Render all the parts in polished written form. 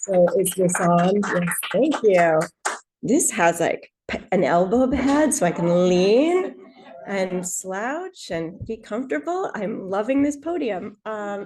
So is this on? Yes, thank you. This has like an elbow pad so I can lean and slouch and be comfortable. I'm loving this podium.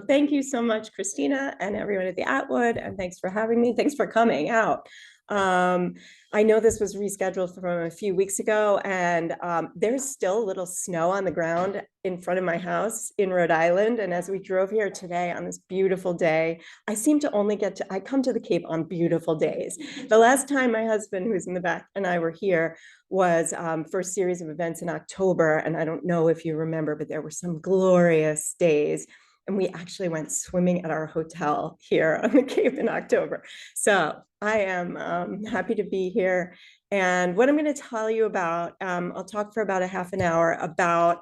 Thank you so much, Christina, and everyone at the Atwood, and thanks for having me. Thanks for coming out. Um, I know this was rescheduled from a few weeks ago, and there's still a little snow on the ground in front of my house in Rhode Island. And as we drove here today on this beautiful day, I seem to only I come to the Cape on beautiful days. The last time my husband, who's in the back, and I were here was for a series of events in October. And I don't know if you remember, but there were some glorious days. And we actually went swimming at our hotel here on the Cape in October. So I am happy to be here. And what I'm going to tell you about, I'll talk for about a half an hour about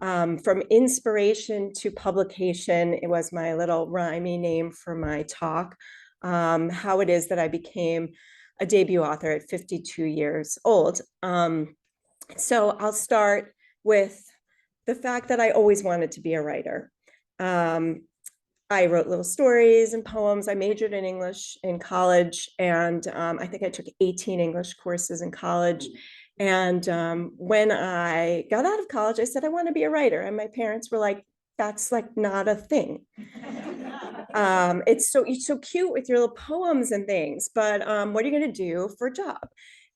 from inspiration to publication. It was my little rhymey name for my talk, how it is that I became a debut author at 52 years old. So I'll start with the fact that I always wanted to be a writer. I wrote little stories and poems. I majored in English in college, and I think I took 18 English courses in college. And when I got out of college, I said, I want to be a writer. And my parents were like, that's like not a thing. It's so cute with your little poems and things, but what are you going to do for a job?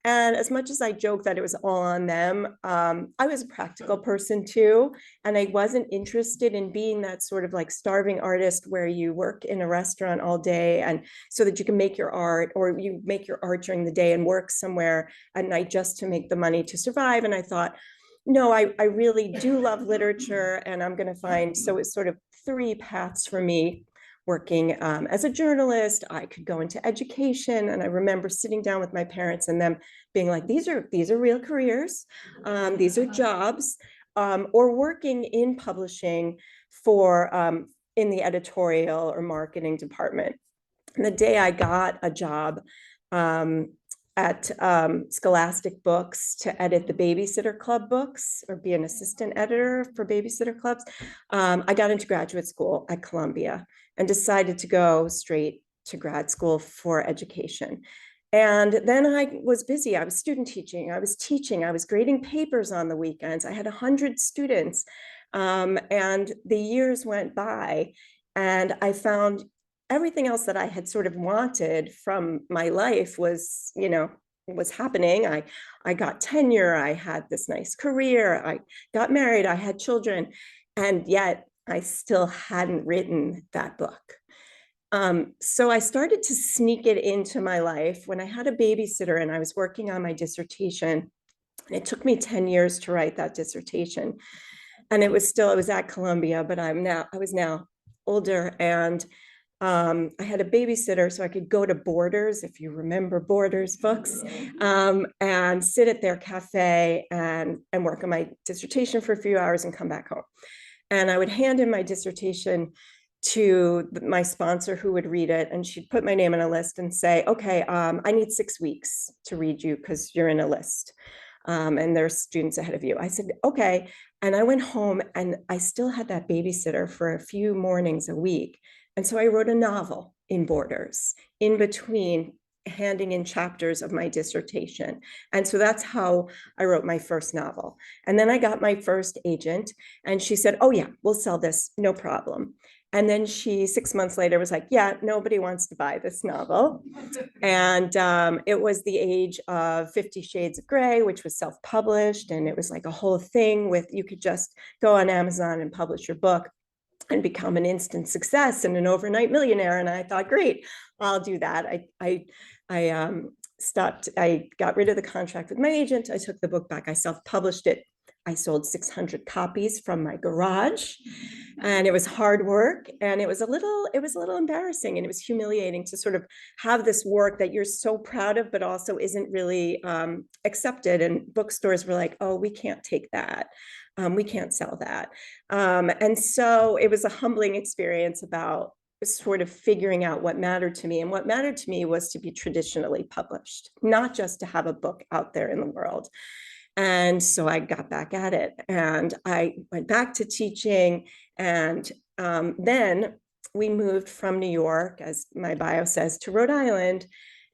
And as much as I joke that it was all on them, I was a practical person too. And I wasn't interested in being that sort of like starving artist where you work in a restaurant all day and so that you can make your art, or you make your art during the day and work somewhere at night just to make the money to survive. And I thought, no, I really do love literature, and I'm going to find, so it's sort of three paths for me. Working as a journalist, I could go into education, and I remember sitting down with my parents and them being like, "These are real careers, these are jobs," or working in publishing for in the editorial or marketing department. And the day I got a job at Scholastic Books to edit the Babysitter Club books or be an assistant editor for babysitter clubs, I got into graduate school at Columbia and decided to go straight to grad school for education. And then I was busy. I was student teaching. I was teaching. I was grading papers on the weekends. I had 100 students. And the years went by, and I found everything else that I had sort of wanted from my life was, was happening. I got tenure. I had this nice career. I got married. I had children. And yet I still hadn't written that book. So I started to sneak it into my life when I had a babysitter and I was working on my dissertation. And it took me 10 years to write that dissertation. And it was at Columbia, but I was now older, and I had a babysitter so I could go to Borders, if you remember Borders books, and sit at their cafe and work on my dissertation for a few hours and come back home. And I would hand in my dissertation to my sponsor, who would read it, and she'd put my name on a list and say, okay, I need 6 weeks to read you because you're in a list. And there's students ahead of you. I said, okay. And I went home and I still had that babysitter for a few mornings a week. And so I wrote a novel in Borders in between handing in chapters of my dissertation. And so that's how I wrote my first novel. And then I got my first agent, and she said, oh yeah, we'll sell this, no problem. And then she, 6 months later, was like, yeah, nobody wants to buy this novel. And it was the age of 50 Shades of Grey, which was self-published. And it was like a whole thing with, you could just go on Amazon and publish your book and become an instant success and an overnight millionaire. And I thought, great, I'll do that. I stopped, I got rid of the contract with my agent. I took the book back. I self-published it. I sold 600 copies from my garage, and it was hard work, and it was a little embarrassing, and it was humiliating to sort of have this work that you're so proud of, but also isn't really accepted. And bookstores were like, oh, we can't take that. We can't sell that. And so it was a humbling experience about sort of figuring out what mattered to me. And what mattered to me was to be traditionally published, not just to have a book out there in the world. And so I got back at it, and I went back to teaching. And then we moved from New York, as my bio says, to Rhode Island.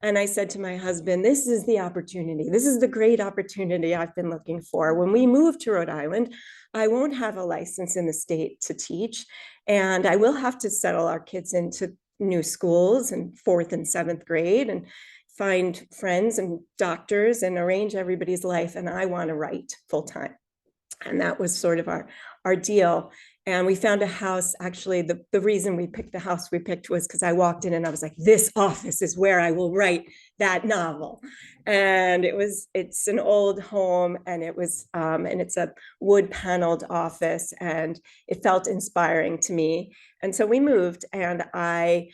And I said to my husband, this is the opportunity. This is the great opportunity I've been looking for. When we move to Rhode Island, I won't have a license in the state to teach. And I will have to settle our kids into new schools in 4th and 7th grade and find friends and doctors and arrange everybody's life. And I want to write full time. And that was sort of our deal. And we found a house. Actually, the reason we picked the house we picked was because I walked in and I was like, this office is where I will write that novel. And it's an old home, and it's a wood paneled office, and it felt inspiring to me. And so we moved, and I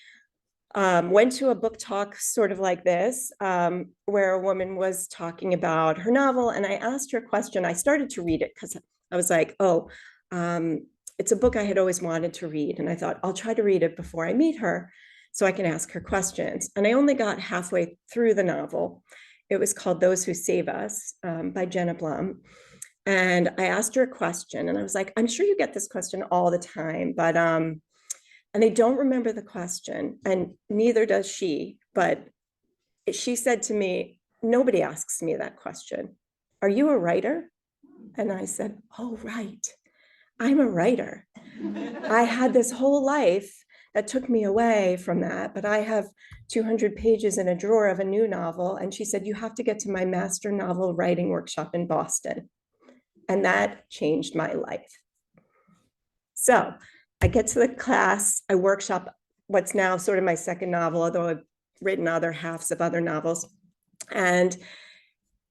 went to a book talk sort of like this, where a woman was talking about her novel, and I asked her a question. I started to read it because I was like, it's a book I had always wanted to read. And I thought, I'll try to read it before I meet her so I can ask her questions. And I only got halfway through the novel. It was called Those Who Save Us, by Jenna Blum. And I asked her a question, and I was like, I'm sure you get this question all the time, but and I don't remember the question, and neither does she, but she said to me, nobody asks me that question. Are you a writer? And I said, oh, right. I'm a writer. I had this whole life that took me away from that, but I have 200 pages in a drawer of a new novel. And she said, you have to get to my master novel writing workshop in Boston. And that changed my life. So I get to the class, I workshop what's now sort of my second novel, although I've written other halves of other novels. And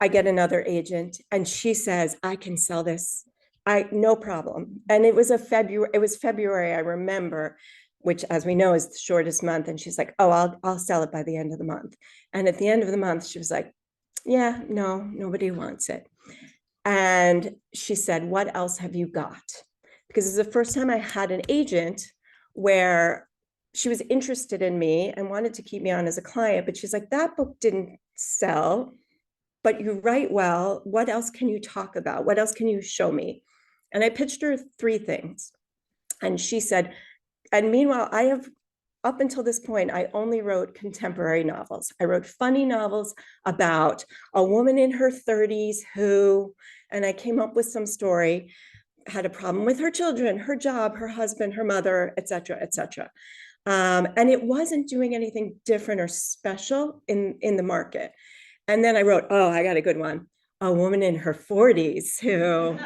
I get another agent, and she says, I can sell this. No problem. And it was February, I remember, which, as we know, is the shortest month. And she's like, oh, I'll sell it by the end of the month. And at the end of the month, she was like, yeah, no, nobody wants it. And she said, what else have you got? Because it's the first time I had an agent where she was interested in me and wanted to keep me on as a client, but she's like, that book didn't sell, but you write well. What else can you talk about? What else can you show me? And I pitched her 3 things. And she said, and meanwhile, up until this point, I only wrote contemporary novels. I wrote funny novels about a woman in her 30s and I came up with some story, had a problem with her children, her job, her husband, her mother, et cetera, et cetera. And it wasn't doing anything different or special in the market. And then I wrote, I got a good one. A woman in her 40s who,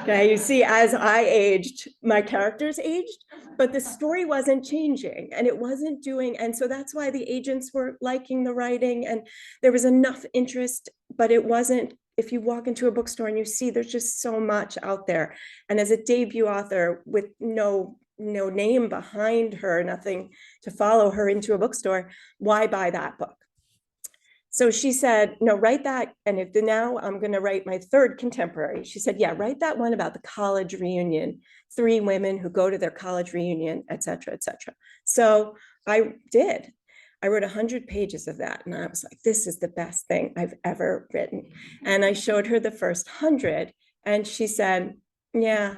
okay, you see, as I aged, my characters aged, but the story wasn't changing and it wasn't doing. And so that's why the agents were liking the writing and there was enough interest, but it wasn't, if you walk into a bookstore and you see there's just so much out there. And as a debut author with no name behind her, nothing to follow her into a bookstore, why buy that book? So she said, no, write that. And now I'm going to write my 3rd contemporary. She said, yeah, write that one about the college reunion, 3 women who go to their college reunion, et cetera, et cetera. So I did. I wrote 100 pages of that. And I was like, this is the best thing I've ever written. And I showed her the first 100 and she said, yeah,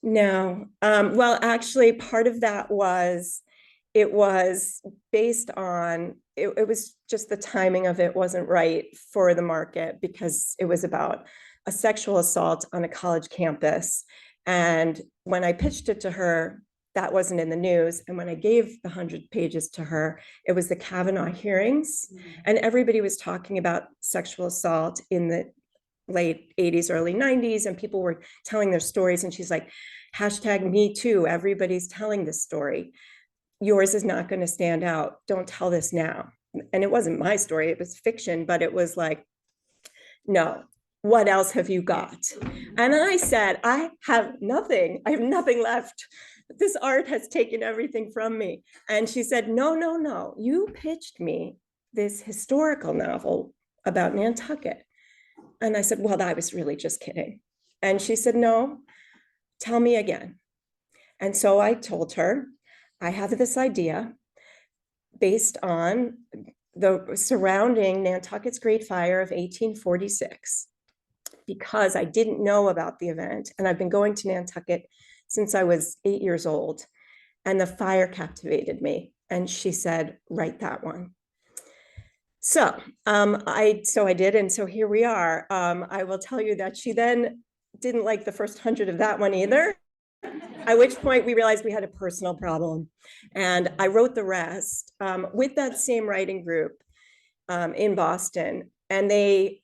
no. Well, actually, part of that was, it was based on, it was just the timing of it wasn't right for the market because it was about a sexual assault on a college campus. And when I pitched it to her, that wasn't in the news. And when I gave the 100 pages to her, it was the Kavanaugh hearings. And everybody was talking about sexual assault in the late 80s, early 90s, and people were telling their stories. And she's like, #MeToo, everybody's telling this story. Yours is not going to stand out. Don't tell this now. And it wasn't my story, it was fiction, but it was like, no, what else have you got? And I said, I have nothing. I have nothing left. This art has taken everything from me. And she said, no, no, no. You pitched me this historical novel about Nantucket. And I said, well, I was really just kidding. And she said, no, tell me again. And so I told her, I have this idea based on the surrounding Nantucket's Great Fire of 1846, because I didn't know about the event. And I've been going to Nantucket since I was 8 years old. and the fire captivated me. And she said, write that one. So I did, and so here we are. I will tell you that she then didn't like the first 100 of that one either. At which point we realized we had a personal problem, and I wrote the rest with that same writing group in Boston, and they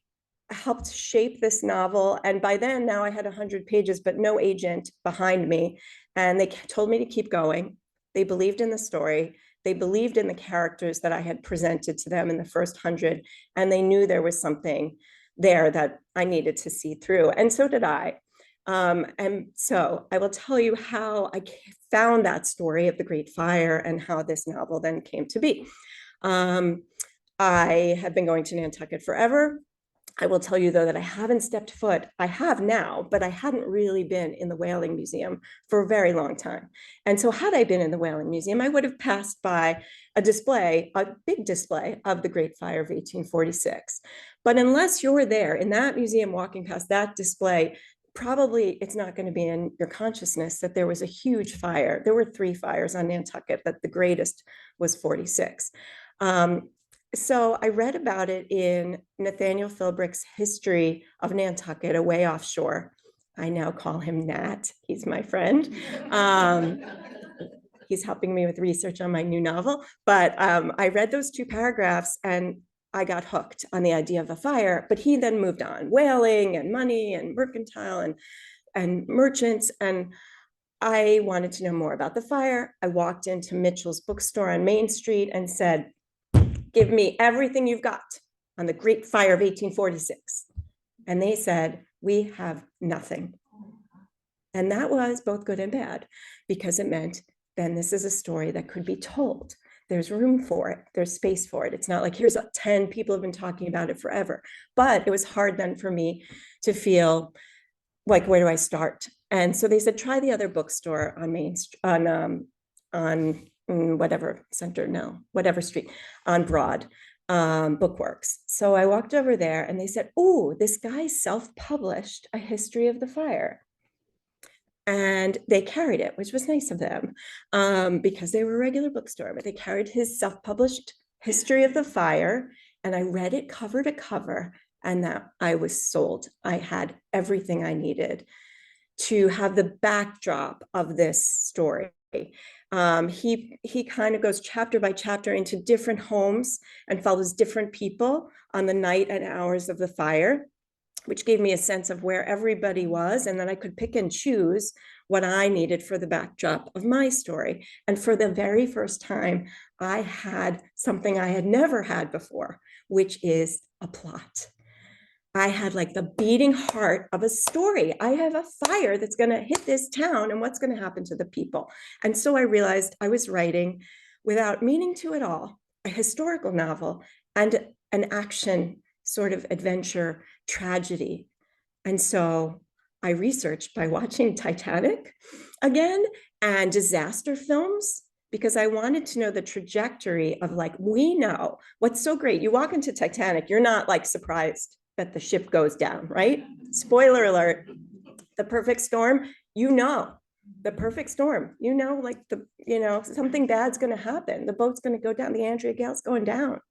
helped shape this novel. And by then, now I had 100 pages, but no agent behind me, and they told me to keep going. They believed in the story. They believed in the characters that I had presented to them in the first 100, and they knew there was something there that I needed to see through, and so did I. And so I will tell you how I found that story of the Great Fire and how this novel then came to be. I have been going to Nantucket forever. I will tell you, though, that I haven't stepped foot. I have now, but I hadn't really been in the Whaling Museum for a very long time. And so had I been in the Whaling Museum, I would have passed by a display, a big display of the Great Fire of 1846. But unless you're there in that museum walking past that display, probably it's not going to be in your consciousness that there was a huge fire. There were 3 fires on Nantucket, but the greatest was 46. So I read about it in Nathaniel Philbrick's History of Nantucket, away offshore. I now call him Nat. He's my friend. He's helping me with research on my new novel. But I read those 2 paragraphs and I got hooked on the idea of a fire. But he then moved on, whaling and money and mercantile and merchants. And I wanted to know more about the fire. I walked into Mitchell's bookstore on Main Street and said, give me everything you've got on the Great Fire of 1846. And they said, we have nothing. And that was both good and bad, because it meant then this is a story that could be told. There's room for it. There's space for it. It's not like here's 10 people have been talking about it forever. But it was hard then for me to feel like, where do I start? And so they said, try the other bookstore on Main Street, on whatever center, no, whatever street, on Broad, Bookworks. So I walked over there and they said, oh, this guy self-published a history of the fire. And they carried it, which was nice of them, because they were a regular bookstore, but they carried his self-published history of the fire. And I read it cover to cover, and that I was sold. I had everything I needed to have the backdrop of this story. He kind of goes chapter by chapter into different homes and follows different people on the night and hours of the fire, which gave me a sense of where everybody was. And then I could pick and choose what I needed for the backdrop of my story. And for the very first time, I had something I had never had before, which is a plot. I had like the beating heart of a story. I have a fire that's going to hit this town, and what's going to happen to the people. And so I realized I was writing, without meaning to at all, a historical novel and an action sort of adventure tragedy. And so I researched by watching Titanic again and disaster films, because I wanted to know the trajectory of, like, we know what's so great. You walk into Titanic, you're not like surprised that the ship goes down, right? Spoiler alert, the perfect storm, the perfect storm, like something bad's going to happen. The boat's going to go down. The Andrea Gale's going down.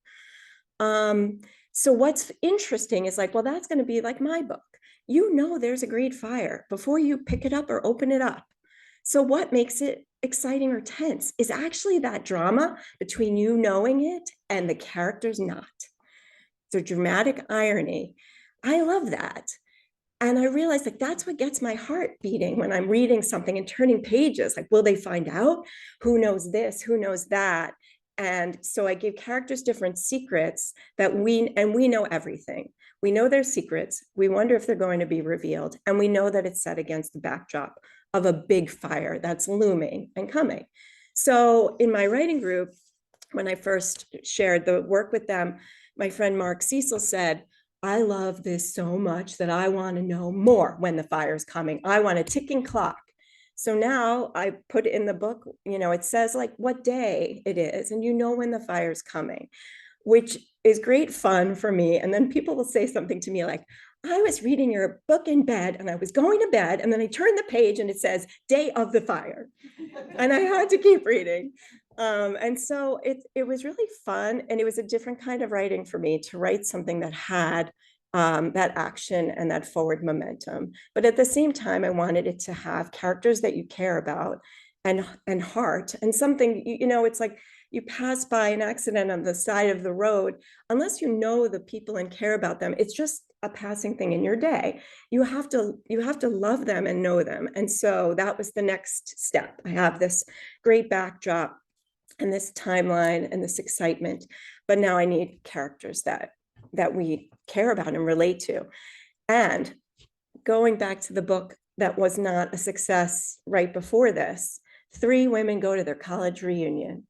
So what's interesting is like, well, that's going to be like my book. There's a great fire before you pick it up or open it up. So what makes it exciting or tense is actually that drama between you knowing it and the characters not. The dramatic irony. I love that. And I realized, like, that's what gets my heart beating when I'm reading something and turning pages. Like, will they find out? Who knows this? Who knows that? And so I give characters different secrets that we know everything. We know their secrets. We wonder if they're going to be revealed. And we know that it's set against the backdrop of a big fire that's looming and coming. So in my writing group, when I first shared the work with them, my friend Mark Cecil said, I love this so much that I want to know more when the fire's coming. I want a ticking clock. So now I put in the book, it says like what day it is, and when the fire's coming, which is great fun for me. And then people will say something to me like, I was reading your book in bed and I was going to bed, and then I turned the page and it says Day of the Fire. And I had to keep reading. And so it was really fun. And it was a different kind of writing for me to write something that had that action and that forward momentum. But at the same time, I wanted it to have characters that you care about and heart and something, it's like you pass by an accident on the side of the road, unless you know the people and care about them, it's just a passing thing in your day. You have to love them and know them. And so that was the next step. I have this great backdrop and this timeline and this excitement, but now I need characters that we care about and relate to. And going back to the book that was not a success right before this, 3 women go to their college reunion.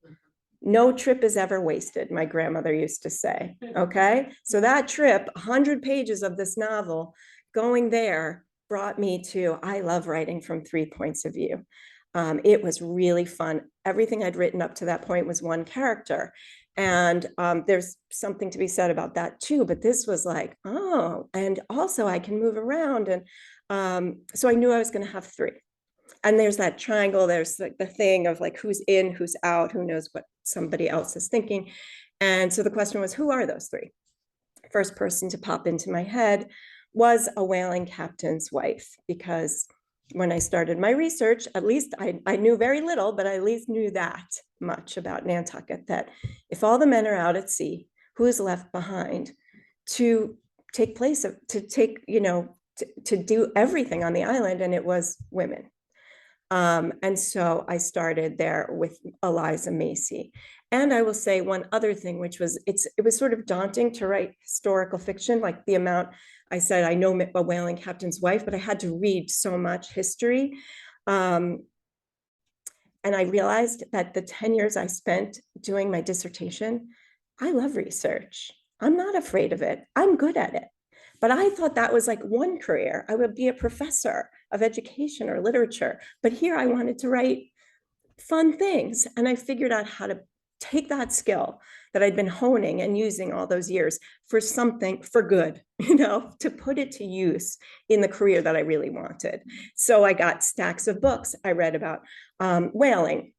No trip is ever wasted, my grandmother used to say. Okay. So that trip, 100 pages of this novel going there, brought me to, I love writing from 3 points of view. It was really fun. Everything I'd written up to that point was one character. And there's something to be said about that too. But this was like, oh, and also I can move around. And so I knew I was going to have 3. And there's that triangle, there's like the thing of like who's in, who's out, who knows what somebody else is thinking. And so the question was, who are those 3? First person to pop into my head was a whaling captain's wife, because when I started my research, at least I knew very little, but I at least knew that much about Nantucket, that if all the men are out at sea, who is left behind to take place of, to take, to do everything on the island? And it was women. And so I started there with Eliza Macy. And I will say one other thing, which was, it was sort of daunting to write historical fiction, like the amount I said, I know a whaling captain's wife, but I had to read so much history. And I realized that the 10 years I spent doing my dissertation, I love research. I'm not afraid of it. I'm good at it. But I thought that was like one career. I would be a professor of education or literature. But here I wanted to write fun things. And I figured out how to take that skill that I'd been honing and using all those years for something for good, to put it to use in the career that I really wanted. So I got stacks of books. I read about whaling.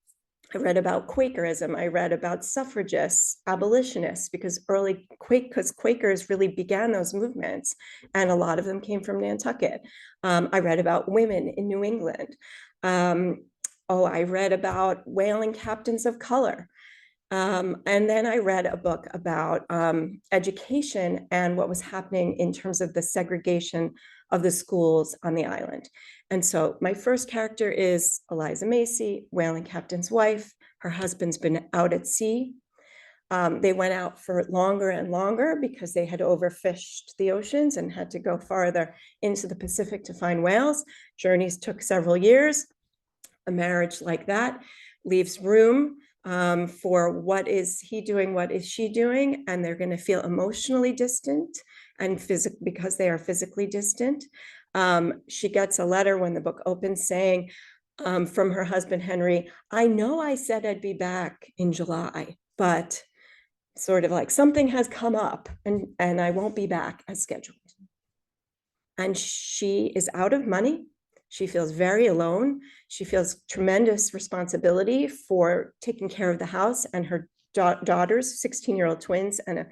I read about Quakerism. I read about suffragists, abolitionists, because Quakers really began those movements, and a lot of them came from Nantucket. I read about women in New England. I read about whaling captains of color. And then I read a book about education and what was happening in terms of the segregation of the schools on the island. And so my first character is Eliza Macy, whaling captain's wife. Her husband's been out at sea. They went out for longer and longer because they had overfished the oceans and had to go farther into the Pacific to find whales. Journeys took several years. A marriage like that leaves room for what is he doing, what is she doing, and they're going to feel emotionally distant and because they are physically distant. She gets a letter when the book opens saying from her husband, Henry, I know I said I'd be back in July, but sort of like something has come up and I won't be back as scheduled. And she is out of money. She feels very alone. She feels tremendous responsibility for taking care of the house and her daughters, 16-year-old twins and a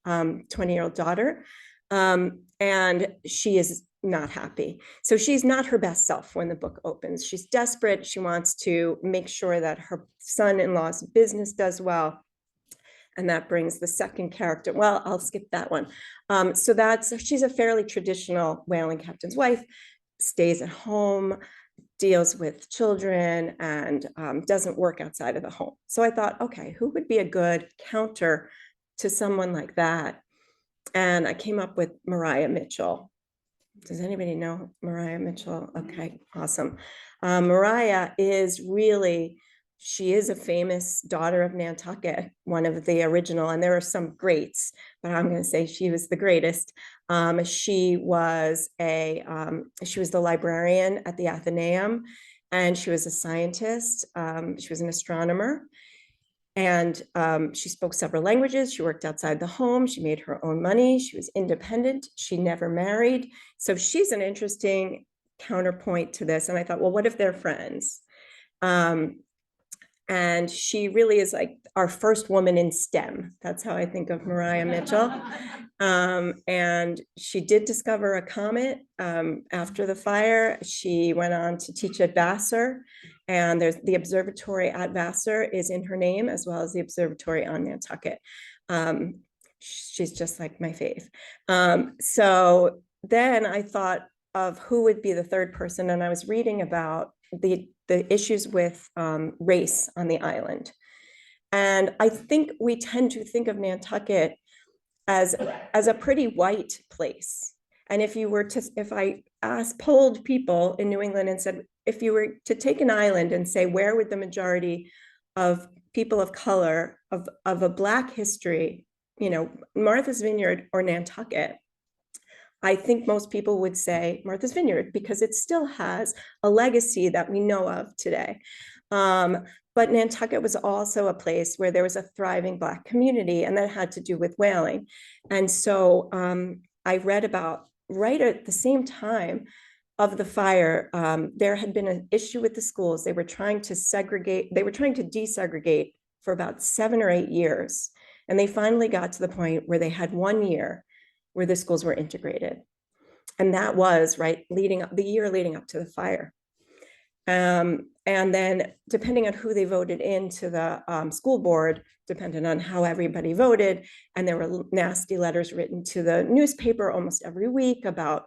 20-year-old daughter. And she is not happy. So she's not her best self when the book opens. She's desperate. She wants to make sure that her son-in-law's business does well. And that brings the second character. Well, I'll skip that one. So she's a fairly traditional whaling captain's wife, stays at home, deals with children, and doesn't work outside of the home. So I thought, okay, who would be a good counter to someone like that? And I came up with Mariah Mitchell. Does anybody know Mariah Mitchell? Okay, awesome. Mariah is really, she is a famous daughter of Nantucket, one of the original, and there are some greats, but I'm going to say she was the greatest. She was the librarian at the Athenaeum, and she was a scientist. She was an astronomer. And she spoke several languages. She worked outside the home. She made her own money. She was independent. She never married. So she's an interesting counterpoint to this. And I thought, well, what if they're friends? Um, and she really is like our first woman in STEM. That's how I think of Mariah Mitchell. And she did discover a comet after the fire. She went on to teach at Vassar, and there's the observatory at Vassar is in her name, as well as the observatory on Nantucket. She's just like my fave. So then I thought of who would be the third person, and I was reading about the issues with race on the island. And I think we tend to think of Nantucket as a pretty white place. And if I polled people in New England and said, if you were to take an island and say, where would the majority of people of color of a Black history, Martha's Vineyard or Nantucket, I think most people would say Martha's Vineyard because it still has a legacy that we know of today. But Nantucket was also a place where there was a thriving Black community, and that had to do with whaling. And so I read about right at the same time of the fire, there had been an issue with the schools. They were trying to desegregate for about 7 or 8 years. And they finally got to the point where they had 1 year where the schools were integrated. And that was the year leading up to the fire. And then depending on who they voted into the school board, depended on how everybody voted. And there were nasty letters written to the newspaper almost every week about,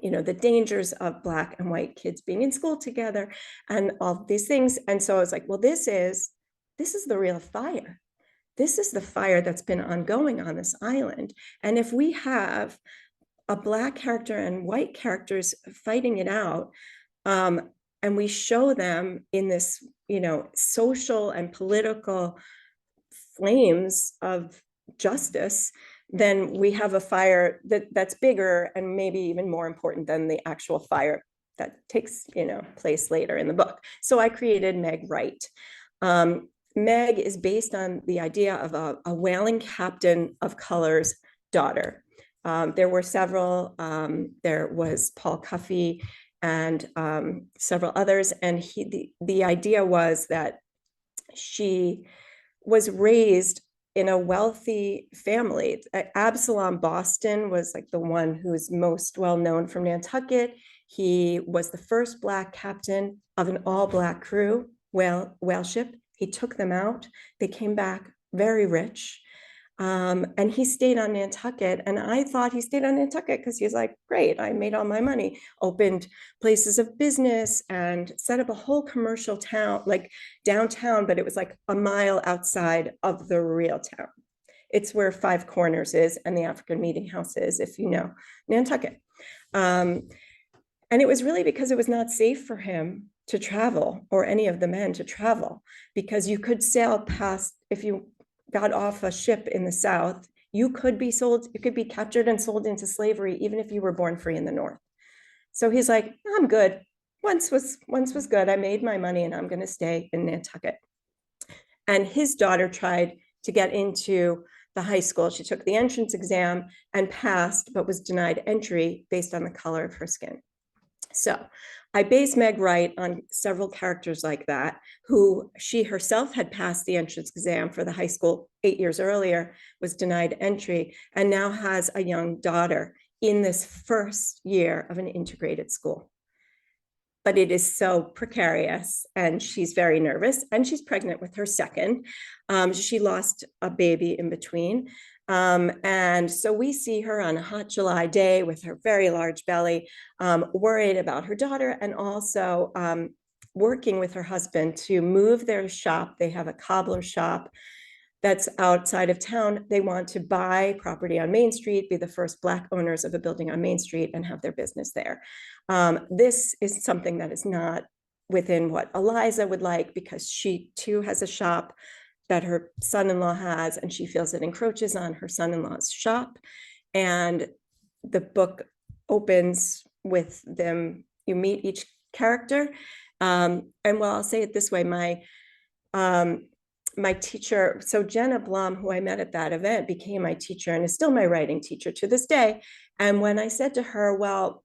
the dangers of Black and white kids being in school together and all these things. And so I was like, well, this is the real fire. This is the fire that's been ongoing on this island. And if we have a Black character and white characters fighting it out, and we show them in this, social and political flames of justice, then we have a fire that's bigger and maybe even more important than the actual fire that takes, place later in the book. So I created Meg Wright. Meg is based on the idea of a whaling captain of color's daughter. There were several. There was Paul Cuffey and several others. And the idea was that she was raised in a wealthy family. Absalom Boston was like the one who's most well known from Nantucket. He was the first Black captain of an all Black crew whale ship. He took them out. They came back very rich. And he stayed on Nantucket. And I thought he stayed on Nantucket because he's like, great, I made all my money, opened places of business and set up a whole commercial town, like downtown, but it was like a mile outside of the real town. It's where Five Corners is and the African Meeting House is, if you know Nantucket. And it was really because it was not safe for him to travel, or any of the men to travel, because you could sail past, if you got off a ship in the South, you could be captured and sold into slavery, even if you were born free in the North. So he's like, I'm good. Once was good. I made my money and I'm going to stay in Nantucket. And his daughter tried to get into the high school. She took the entrance exam and passed, but was denied entry based on the color of her skin. So I based Meg Wright on several characters like that, who she herself had passed the entrance exam for the high school 8 years earlier, was denied entry, and now has a young daughter in this first year of an integrated school. But it is so precarious, and she's very nervous, and she's pregnant with her second. She lost a baby in between. And so we see her on a hot July day with her very large belly, worried about her daughter, and also working with her husband to move their shop. They have a cobbler shop that's outside of town. They want to buy property on Main Street, be the first Black owners of a building on Main Street, and have their business there. This is something that is not within what Eliza would like, because she too has a shop that her son-in-law has, and she feels it encroaches on her son-in-law's shop. And the book opens with them, you meet each character. And well, I'll say it this way, my teacher, so Jenna Blum, who I met at that event, became my teacher and is still my writing teacher to this day. And when I said to her, well,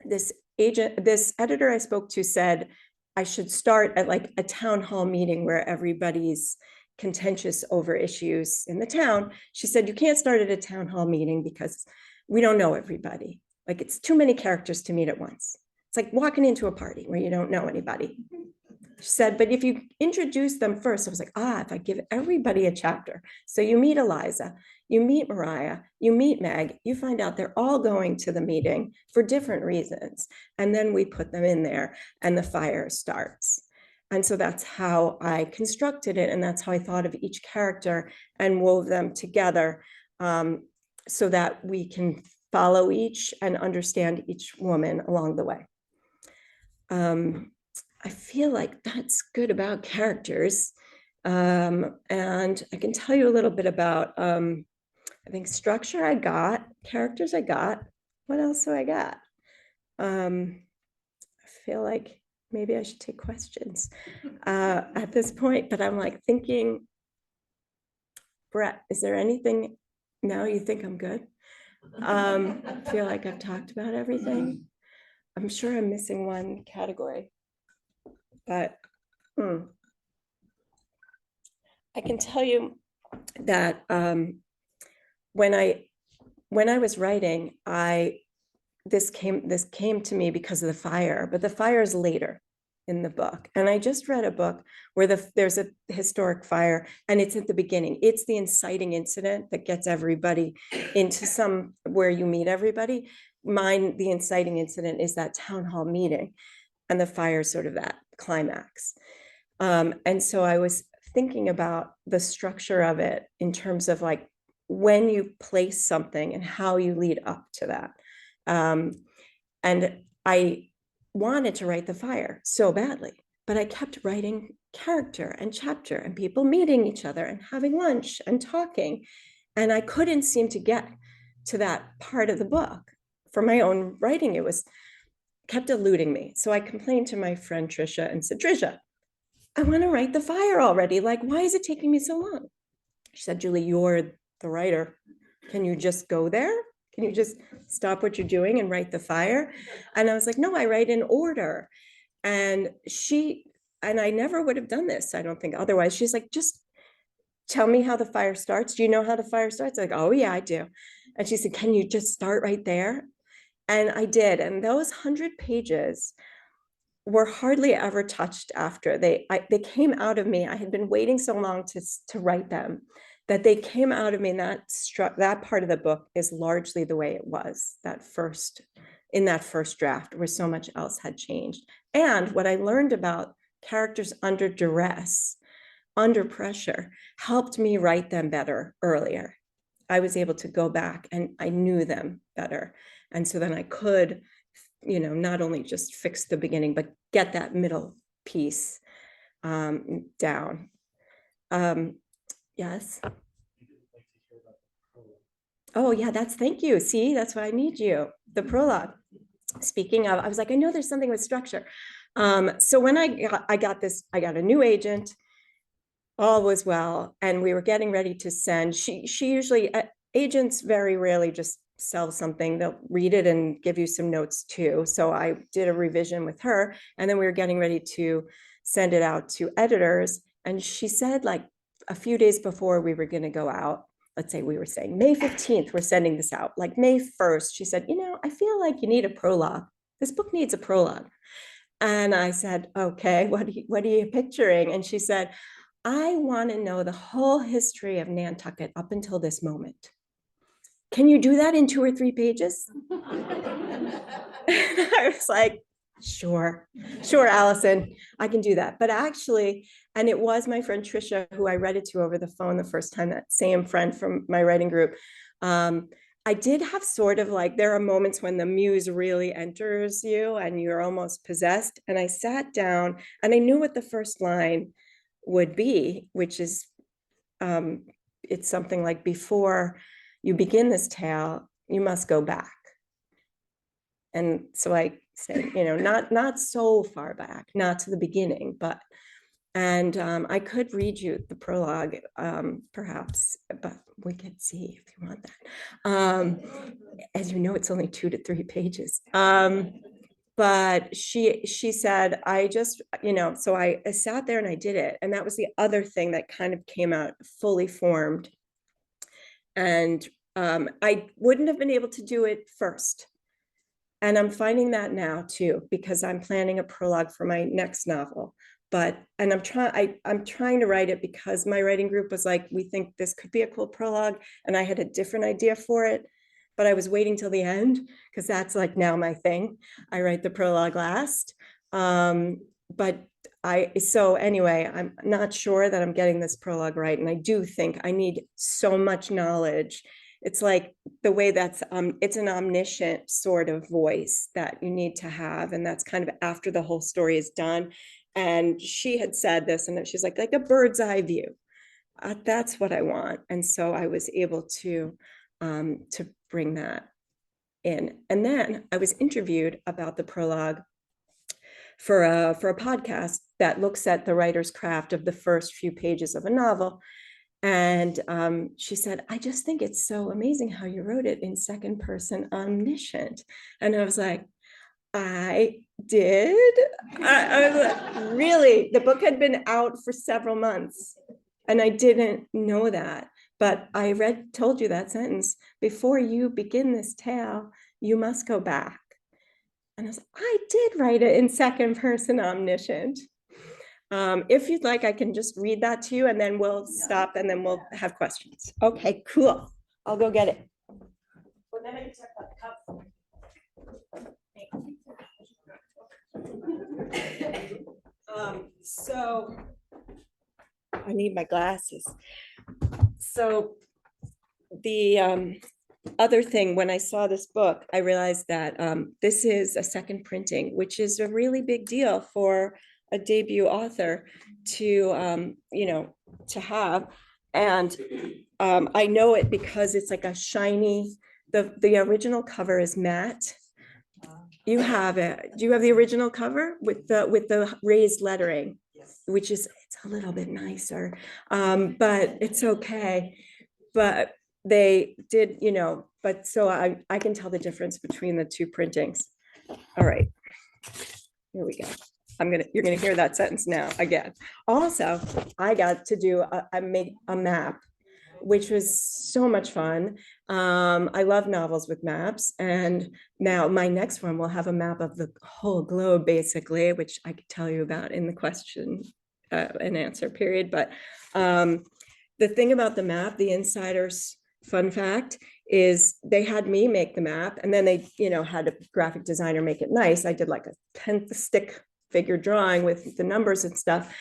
this editor I spoke to said I should start at like a town hall meeting where everybody's contentious over issues in the town. She said, you can't start at a town hall meeting because we don't know everybody. Like, it's too many characters to meet at once. It's like walking into a party where you don't know anybody. She said, but if you introduce them first, I was like, if I give everybody a chapter. So you meet Eliza, you meet Mariah, you meet Meg, you find out they're all going to the meeting for different reasons. And then we put them in there and the fire starts. And so that's how I constructed it. And that's how I thought of each character and wove them together, so that we can follow each and understand each woman along the way. I feel like that's good about characters. And I can tell you a little bit about, I think, structure I got, characters I got. What else do I got? I feel like maybe I should take questions at this point, but I'm like thinking, Brett, is there anything now you think I'm good? I feel like I've talked about everything. I'm sure I'm missing one category, but I can tell you that when I was writing, this came to me because of the fire, but the fire is later in the book. And I just read a book where there's a historic fire and it's at the beginning. It's the inciting incident that gets everybody into where you meet everybody. Mine, the inciting incident is that town hall meeting, and the fire is sort of that climax. And so I was thinking about the structure of it in terms of like when you place something and how you lead up to that. And I wanted to write the fire so badly, but I kept writing character and chapter and people meeting each other and having lunch and talking. And I couldn't seem to get to that part of the book. For my own writing, it kept eluding me. So I complained to my friend Trisha and said, Trisha, I want to write the fire already. Like, why is it taking me so long? She said, Julie, you're the writer. Can you just go there? Can you just stop what you're doing and write the fire? And I was like, no, I write in order. And I never would have done this, I don't think otherwise. She's like, just tell me how the fire starts. Do you know how the fire starts? I'm like, oh yeah, I do. And she said, can you just start right there? And I did. And those 100 pages were hardly ever touched after. They came out of me. I had been waiting so long to write them that they came out of me, and that part of the book is largely the way it was in that first draft, where so much else had changed. And what I learned about characters under duress, under pressure, helped me write them better earlier. I was able to go back and I knew them better. And so then I could, not only just fix the beginning, but get that middle piece down. Yes. Oh yeah, thank you. See, that's why I need you. The prologue. Speaking of, I was like, I know there's something with structure. So when I got a new agent, all was well, and we were getting ready to send. She usually, agents very rarely just sell something. They'll read it and give you some notes too. So I did a revision with her, and then we were getting ready to send it out to editors. And she said, like, a few days before we were going to go out, let's say we were saying May 15th, we're sending this out. Like May 1st, she said, I feel like you need a prologue. This book needs a prologue. And I said, okay, what are you picturing? And she said, I want to know the whole history of Nantucket up until this moment. Can you do that in 2 or 3 pages? I was like, sure, Allison, I can do that. But actually, and it was my friend Trisha who I read it to over the phone the first time, that same friend from my writing group. I did have sort of like, there are moments when the muse really enters you and you're almost possessed. And I sat down and I knew what the first line would be, which is, it's something like, before you begin this tale, you must go back. And so I say, not so far back, not to the beginning, but, And I could read you the prologue, perhaps, but we could see if you want that. As you know, it's only 2 to 3 pages. But she said, I just, so I sat there and I did it. And that was the other thing that kind of came out fully formed. And I wouldn't have been able to do it first. And I'm finding that now too, because I'm planning a prologue for my next novel. And I'm trying to write it because my writing group was like, we think this could be a cool prologue. And I had a different idea for it, but I was waiting till the end because that's like now my thing. I write the prologue last. But so anyway, I'm not sure that I'm getting this prologue right. And I do think I need so much knowledge. It's like the way that's, it's an omniscient sort of voice that you need to have. And that's kind of after the whole story is done. And she had said this, and she's like a bird's eye view. That's what I want. And so I was able to bring that in. And then I was interviewed about the prologue for a podcast that looks at the writer's craft of the first few pages of a novel. And she said, I just think it's so amazing how you wrote it in second person omniscient. And I was like, I did. I was like, really? The book had been out for several months and I didn't know that. But I told you that sentence, before you begin this tale, you must go back. And I was like, I did write it in second person omniscient. If you'd like, I can just read that to you and then we'll stop and then we'll have questions. Okay, cool. I'll go get it. So I need my glasses. So the other thing, when I saw this book, I realized that this is a second printing, which is a really big deal for a debut author to to have. And I know it because it's like a shiny, the original cover is matte. You have it. Do you have the original cover with the raised lettering? Yes. Which is, it's a little bit nicer, but it's okay. But they did, but so I can tell the difference between the two printings. All right, here we go. You're gonna hear that sentence now again. Also, I got to do make a map, which was so much fun. I love novels with maps. And now my next one will have a map of the whole globe, basically, which I could tell you about in the question and answer period. But the thing about the map, the insider's fun fact, is they had me make the map and then they, had a graphic designer make it nice. I did like a 10th stick figure drawing with the numbers and stuff.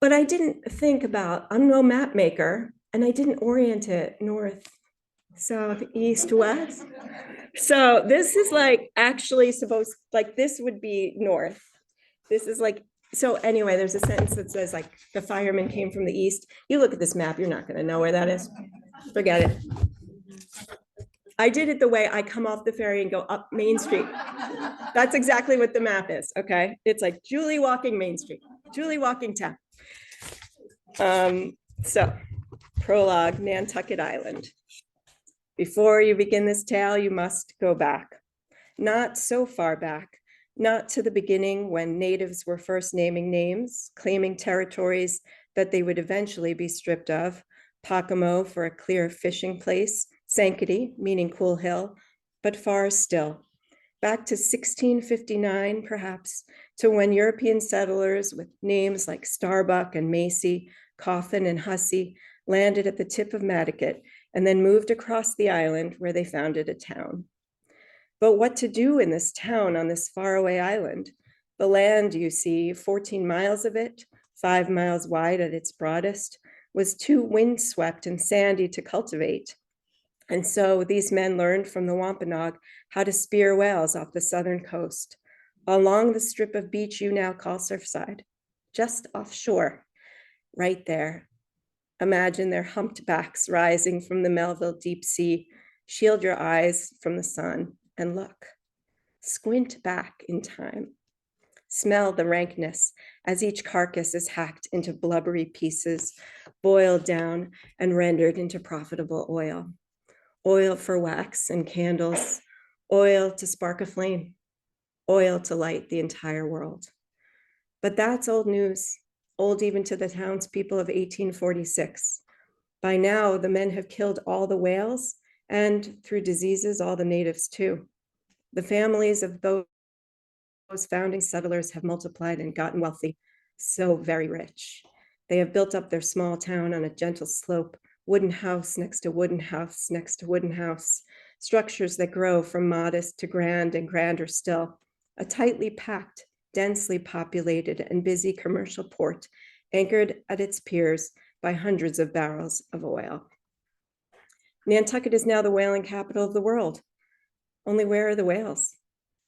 But I didn't think about, I'm no map maker, and I didn't orient it north, south, east, west. So this is like actually supposed, like this would be north. This is like, so anyway, there's a sentence that says like the fireman came from the east. You look at this map, you're not going to know where that is. Forget it. I did it the way I come off the ferry and go up Main Street. That's exactly what the map is. Okay. It's like Julie walking Main Street, Julie walking town. So prologue, Nantucket Island. Before you begin this tale, you must go back. Not so far back, not to the beginning when natives were first naming names, claiming territories that they would eventually be stripped of. Pacamo for a clear fishing place, Sankaty, meaning cool hill, but far still. Back to 1659, perhaps, to when European settlers with names like Starbuck and Macy, Coffin and Hussey landed at the tip of Nantucket and then moved across the island where they founded a town. But what to do in this town on this faraway island? The land, you see, 14 miles of it, 5 miles wide at its broadest, was too windswept and sandy to cultivate. And so these men learned from the Wampanoag how to spear whales off the southern coast, along the strip of beach you now call Surfside, just offshore, right there. Imagine their humped backs rising from the Melville deep sea. Shield your eyes from the sun and look. Squint back in time. Smell the rankness as each carcass is hacked into blubbery pieces, boiled down and rendered into profitable oil. Oil for wax and candles, oil to spark a flame, oil to light the entire world. But that's old news, old even to the townspeople of 1846. By now, the men have killed all the whales and, through diseases, all the natives too. The families of those founding settlers have multiplied and gotten wealthy, so very rich. They have built up their small town on a gentle slope, wooden house next to wooden house next to wooden house, structures that grow from modest to grand and grander still, a tightly packed, densely populated and busy commercial port anchored at its piers by hundreds of barrels of oil. Nantucket is now the whaling capital of the world. Only where are the whales?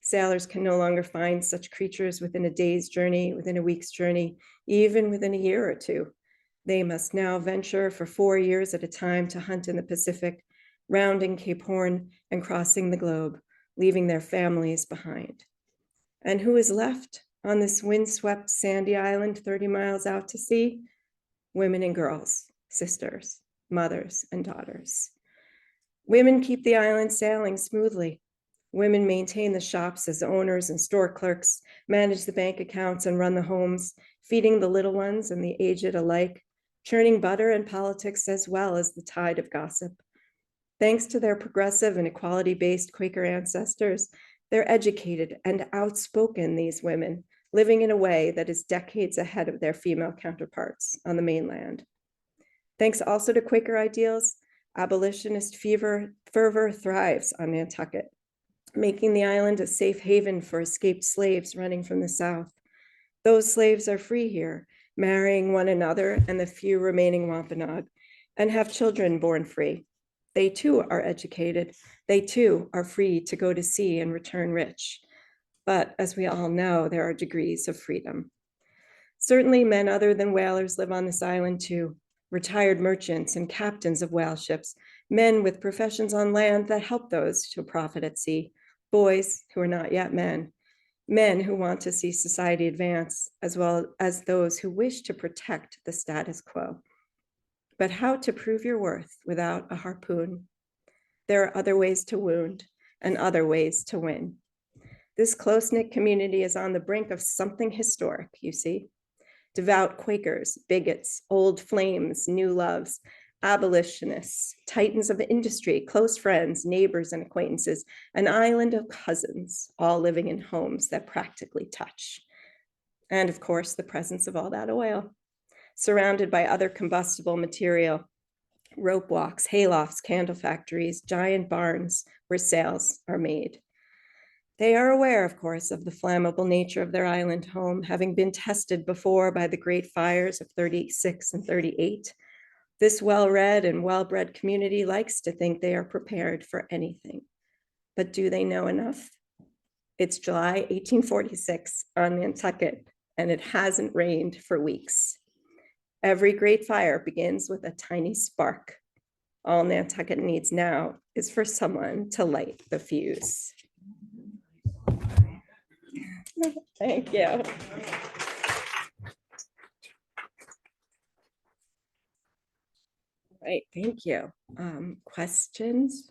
Sailors can no longer find such creatures within a day's journey, within a week's journey, even within a year or two. They must now venture for 4 years at a time to hunt in the Pacific, rounding Cape Horn and crossing the globe, leaving their families behind. And who is left on this windswept sandy island 30 miles out to sea? Women and girls, sisters, mothers, and daughters. Women keep the island sailing smoothly. Women maintain the shops as owners and store clerks, manage the bank accounts and run the homes, feeding the little ones and the aged alike, churning butter and politics as well as the tide of gossip. Thanks to their progressive and equality-based Quaker ancestors, they're educated and outspoken, these women, living in a way that is decades ahead of their female counterparts on the mainland. Thanks also to Quaker ideals, abolitionist fervor thrives on Nantucket, making the island a safe haven for escaped slaves running from the South. Those slaves are free here, marrying one another and the few remaining Wampanoag, and have children born free. They too are educated. They too are free to go to sea and return rich. But as we all know, there are degrees of freedom. Certainly men other than whalers live on this island too, retired merchants and captains of whale ships, men with professions on land that help those to profit at sea, boys who are not yet men, men who want to see society advance, as well as those who wish to protect the status quo. But how to prove your worth without a harpoon? There are other ways to wound and other ways to win. This close-knit community is on the brink of something historic, you see. Devout Quakers, bigots, old flames, new loves, abolitionists, titans of industry, close friends, neighbors, and acquaintances, an island of cousins, all living in homes that practically touch. And of course, the presence of all that oil, surrounded by other combustible material, rope walks, haylofts, candle factories, giant barns where sails are made. They are aware, of course, of the flammable nature of their island home, having been tested before by the great fires of 36 and 38. This well-read and well-bred community likes to think they are prepared for anything. But do they know enough? It's July 1846 on Nantucket, and it hasn't rained for weeks. Every great fire begins with a tiny spark. All Nantucket needs now is for someone to light the fuse. Thank you. Right, thank you. Questions?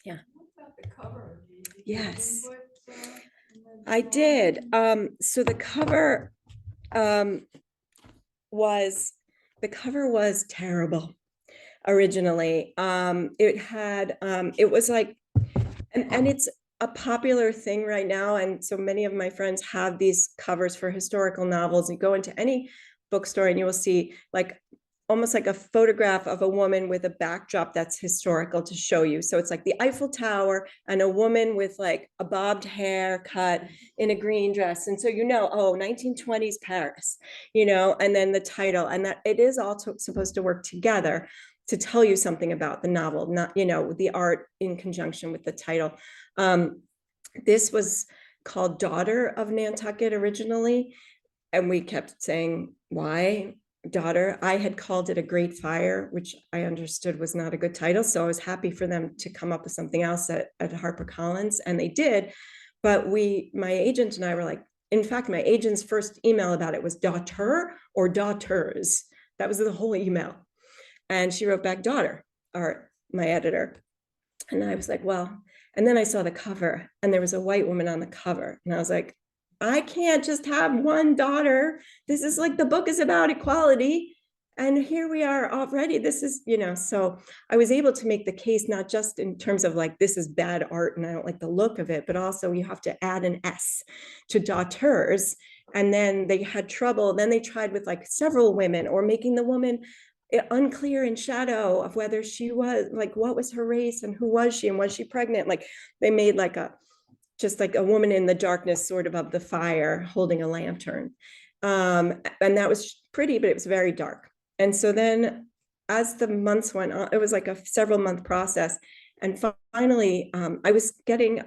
Yeah. Yes, I did. So the cover was terrible originally. It was like, and it's a popular thing right now. And so many of my friends have these covers for historical novels. You go into any bookstore and you will see like almost like a photograph of a woman with a backdrop that's historical to show you. So it's like the Eiffel Tower and a woman with like a bobbed haircut in a green dress. And so, oh, 1920s Paris, and then the title, and that it is also supposed to work together to tell you something about the novel, not, the art in conjunction with the title. This was called Daughter of Nantucket originally. And we kept saying, why? daughter. I had called it A Great Fire, which I understood was not a good title. So I was happy for them to come up with something else at HarperCollins, and they did. But my agent and I were like, in fact, my agent's first email about it was daughter or daughters. That was the whole email. And she wrote back daughter, or my editor. And I was like, well, and then I saw the cover and there was a white woman on the cover. And I was like, I can't just have one daughter. This is like, the book is about equality. And here we are already. This is, so I was able to make the case, not just in terms of like, this is bad art and I don't like the look of it, but also you have to add an S to daughters. And then they had trouble. Then they tried with like several women, or making the woman unclear in shadow of whether she was like, what was her race and who was she and was she pregnant. Like they made like just like a woman in the darkness sort of the fire holding a lantern. And that was pretty, but it was very dark. And so then as the months went on, it was like a several month process. And finally, I was getting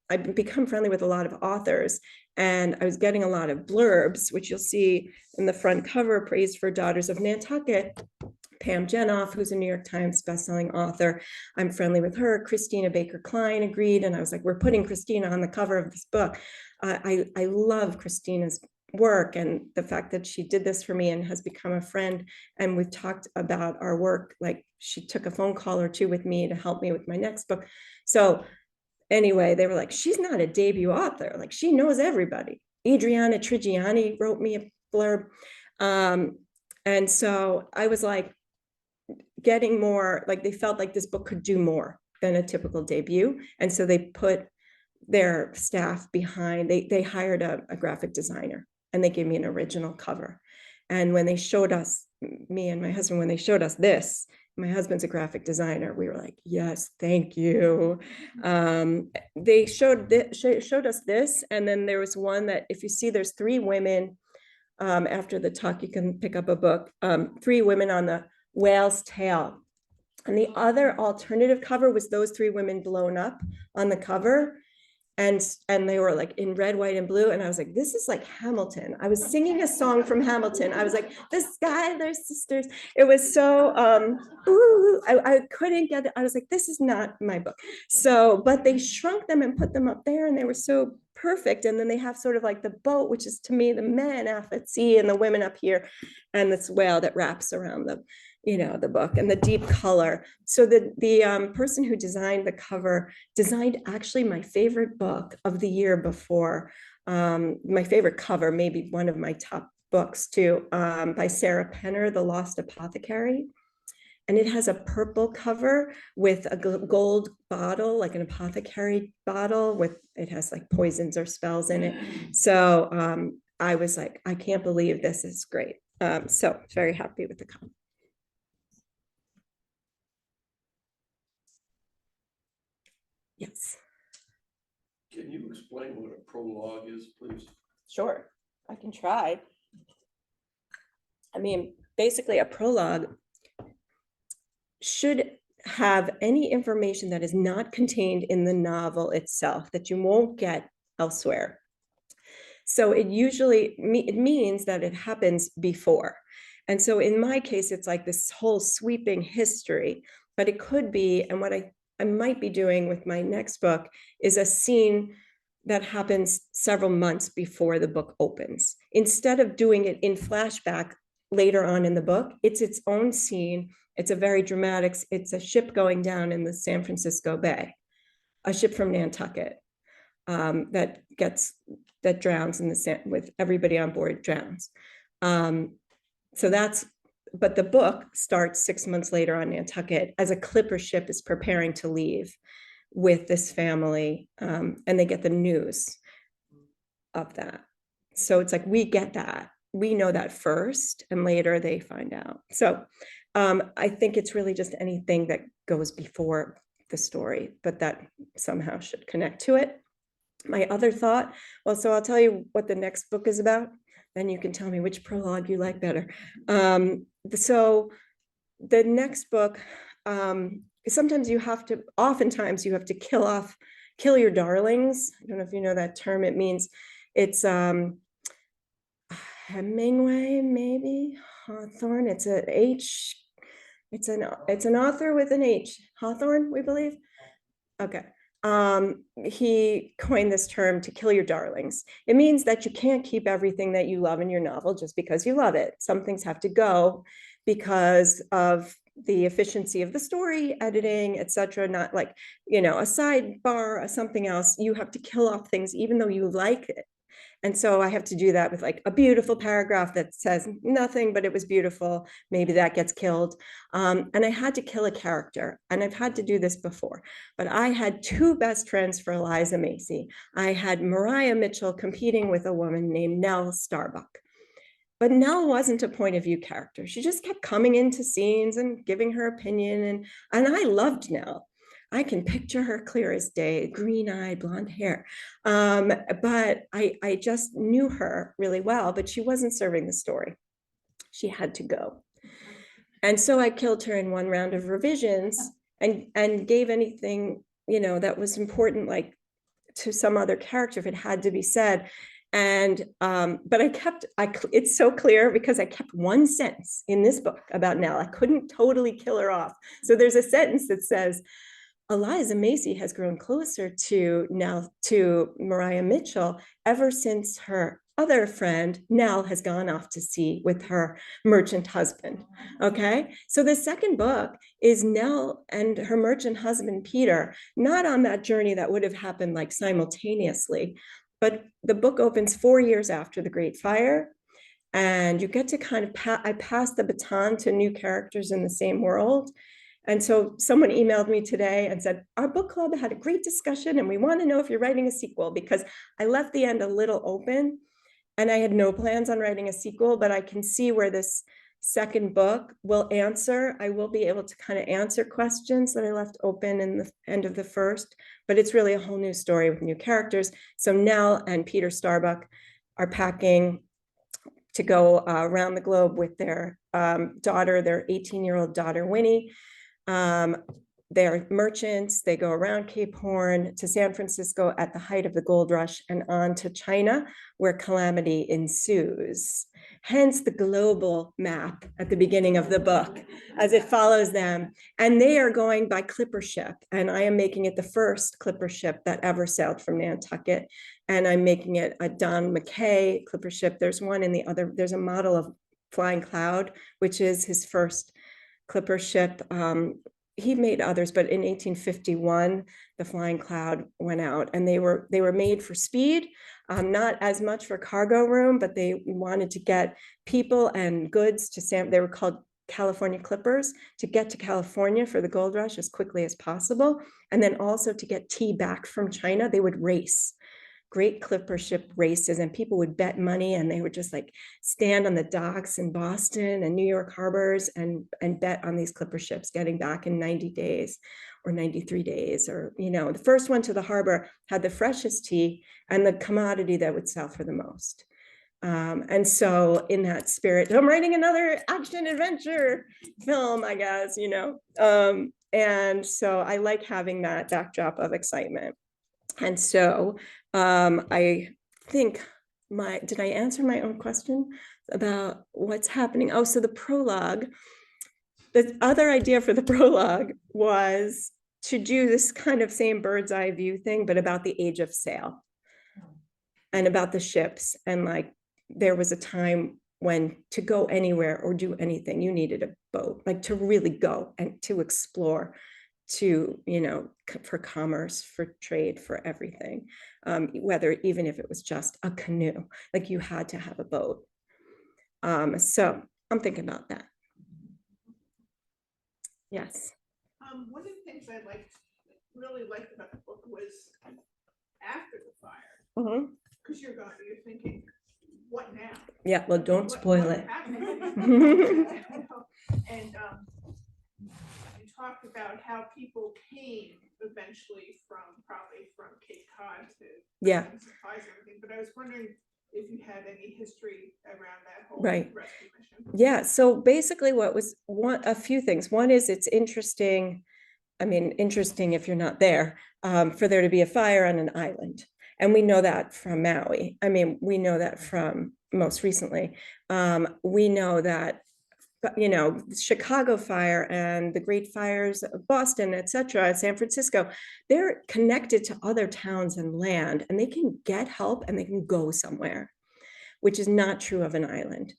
I've become friendly with a lot of authors, and I was getting a lot of blurbs, which you'll see in the front cover, praised for Daughters of Nantucket. Pam Jenoff, who's a New York Times bestselling author. I'm friendly with her. Christina Baker Klein agreed. And I was like, we're putting Christina on the cover of this book. I love Christina's work and the fact that she did this for me and has become a friend. And we've talked about our work. Like she took a phone call or two with me to help me with my next book. So anyway, they were like, she's not a debut author. Like she knows everybody. Adriana Trigiani wrote me a blurb. And so I was like, getting more, like they felt like this book could do more than a typical debut. And so they put their staff behind, they hired a graphic designer, and they gave me an original cover. And when they showed us, me and my husband, when they showed us this, my husband's a graphic designer, we were like, yes, thank you. They showed us this. And then there was one that, if you see, there's three women. After the talk, you can pick up a book. Three women on the whale's tail. And the other alternative cover was those three women blown up on the cover. And they were like in red, white, and blue. And I was like, this is like Hamilton. I was singing a song from Hamilton. I was like, the Schuyler sisters. It was so, I couldn't get it. I was like, this is not my book. So, but they shrunk them and put them up there, and they were so perfect. And then they have sort of like the boat, which is to me the men off at sea, and the women up here, and this whale that wraps around the book, and the deep color. So the person who designed the cover designed actually my favorite book of the year before, my favorite cover, maybe one of my top books too, by Sarah Penner, The Lost Apothecary. And it has a purple cover with a gold bottle, like an apothecary bottle it has like poisons or spells in it. So I was like, I can't believe this is great. So very happy with the cover. Yes. Can you explain what a prologue is, please? Sure, I can try. I mean, basically a prologue should have any information that is not contained in the novel itself that you won't get elsewhere. So it means that it happens before. And so in my case, it's like this whole sweeping history, but it could be, and what I might be doing with my next book is a scene that happens several months before the book opens. Instead of doing it in flashback later on in the book, it's its own scene. It's a very dramatic, it's a ship going down in the San Francisco Bay, a ship from Nantucket that drowns in the with everybody on board drowns. So but the book starts 6 months later on Nantucket as a clipper ship is preparing to leave with this family, and they get the news of that. So it's like, we get that. We know that first, and later they find out. So I think it's really just anything that goes before the story, but that somehow should connect to it. My other thought, well, so I'll tell you what the next book is about, then you can tell me which prologue you like better. So the next book, oftentimes you have to kill your darlings. I don't know if you know that term. It means it's Hemingway, maybe. Hawthorne. It's a H. It's an author with an H. Hawthorne, we believe. Okay. He coined this term to kill your darlings. It means that you can't keep everything that you love in your novel just because you love it. Some things have to go because of the efficiency of the story, editing, etc. Not like, a sidebar or something else. You have to kill off things even though you like it. And so I have to do that with like a beautiful paragraph that says nothing, but it was beautiful. Maybe that gets killed. And I had to kill a character. And I've had to do this before. But I had two best friends for Eliza Macy. I had Mariah Mitchell competing with a woman named Nell Starbuck. But Nell wasn't a point of view character. She just kept coming into scenes and giving her opinion. And I loved Nell. I can picture her clear as day, green-eyed, blonde hair. But I just knew her really well, but she wasn't serving the story. She had to go. And so I killed her in one round of revisions and gave anything, that was important, like to some other character if it had to be said. And but it's so clear because I kept one sentence in this book about Nell. I couldn't totally kill her off. So there's a sentence that says, Eliza Macy has grown closer to Mariah Mitchell ever since her other friend, Nell, has gone off to sea with her merchant husband. Okay. So the second book is Nell and her merchant husband, Peter, not on that journey that would have happened like simultaneously, but the book opens 4 years after the Great Fire. And you get to kind of, I pass the baton to new characters in the same world. And so someone emailed me today and said, our book club had a great discussion and we want to know if you're writing a sequel, because I left the end a little open and I had no plans on writing a sequel, but I can see where this second book will answer. I will be able to kind of answer questions that I left open in the end of the first, but it's really a whole new story with new characters. So Nell and Peter Starbuck are packing to go around the globe with their daughter, their 18-year-old daughter, Winnie. They're merchants. They go around Cape Horn to San Francisco at the height of the gold rush and on to China, where calamity ensues. Hence the global map at the beginning of the book as it follows them. And they are going by clipper ship. And I am making it the first clipper ship that ever sailed from Nantucket. And I'm making it a Don McKay clipper ship. There's one in the other, there's a model of Flying Cloud, which is his first clipper ship. He made others, but in 1851, the Flying Cloud went out, and they were made for speed, not as much for cargo room, but they wanted to get people and goods to they were called California Clippers, to get to California for the gold rush as quickly as possible. And then also to get tea back from China, they would race. Great clipper ship races, and people would bet money, and they would just like stand on the docks in Boston and New York harbors and bet on these clipper ships getting back in 90 days or 93 days. Or, the first one to the harbor had the freshest tea and the commodity that would sell for the most. And so in that spirit, I'm writing another action adventure film, I guess, and so I like having that backdrop of excitement. And so I think did I answer my own question about what's happening? Oh, so the prologue, the other idea for the prologue was to do this kind of same bird's eye view thing, but about the age of sail and about the ships. And like, there was a time when to go anywhere or do anything, you needed a boat, like to really go and to explore, to, for commerce, for trade, for everything, whether even if it was just a canoe, like you had to have a boat. So I'm thinking about that. Yes. One of the things I really liked about the book was after the fire, because you're thinking, what now? Yeah, well, don't spoil it. And you talked about how people came eventually probably from Cape Cod to supplies and everything, but I was wondering if you had any history around that whole rescue mission. Yeah, so basically a few things. One is it's interesting, interesting if you're not there, for there to be a fire on an island. And we know that from Maui. We know that from most recently. We know that you know, Chicago fire and the great fires of Boston, et cetera, San Francisco, they're connected to other towns and land, and they can get help and they can go somewhere, which is not true of an island.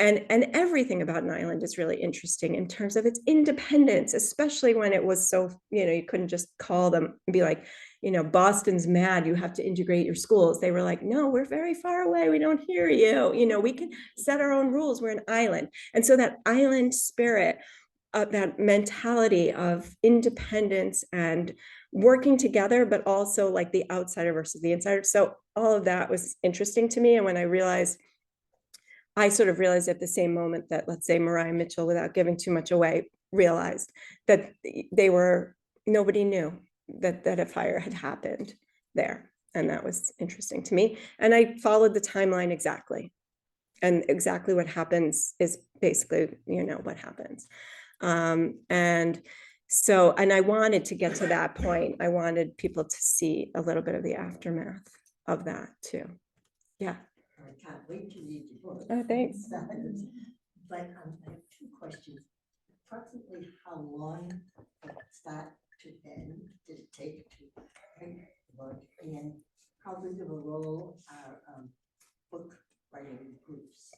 And everything about an island is really interesting in terms of its independence, especially when it was so, you know, you couldn't just call them and be like, you know, Boston's mad, you have to integrate your schools. They were like, no, we're very far away, we don't hear you. You know, we can set our own rules, we're an island. And so that island spirit, that mentality of independence and working together, but also like the outsider versus the insider. So all of that was interesting to me. And when I sort of realized at the same moment that, let's say, Mariah Mitchell, without giving too much away, realized that nobody knew that a fire had happened there. And that was interesting to me. And I followed the timeline exactly. And exactly what happens is basically, you know, what happens. And I wanted to get to that point. I wanted people to see a little bit of the aftermath of that too. Yeah. I can't wait to read your book. Oh, thanks. But I have two questions. Approximately how long from start to end did it take to write the book? And how big of a role are book writing groups?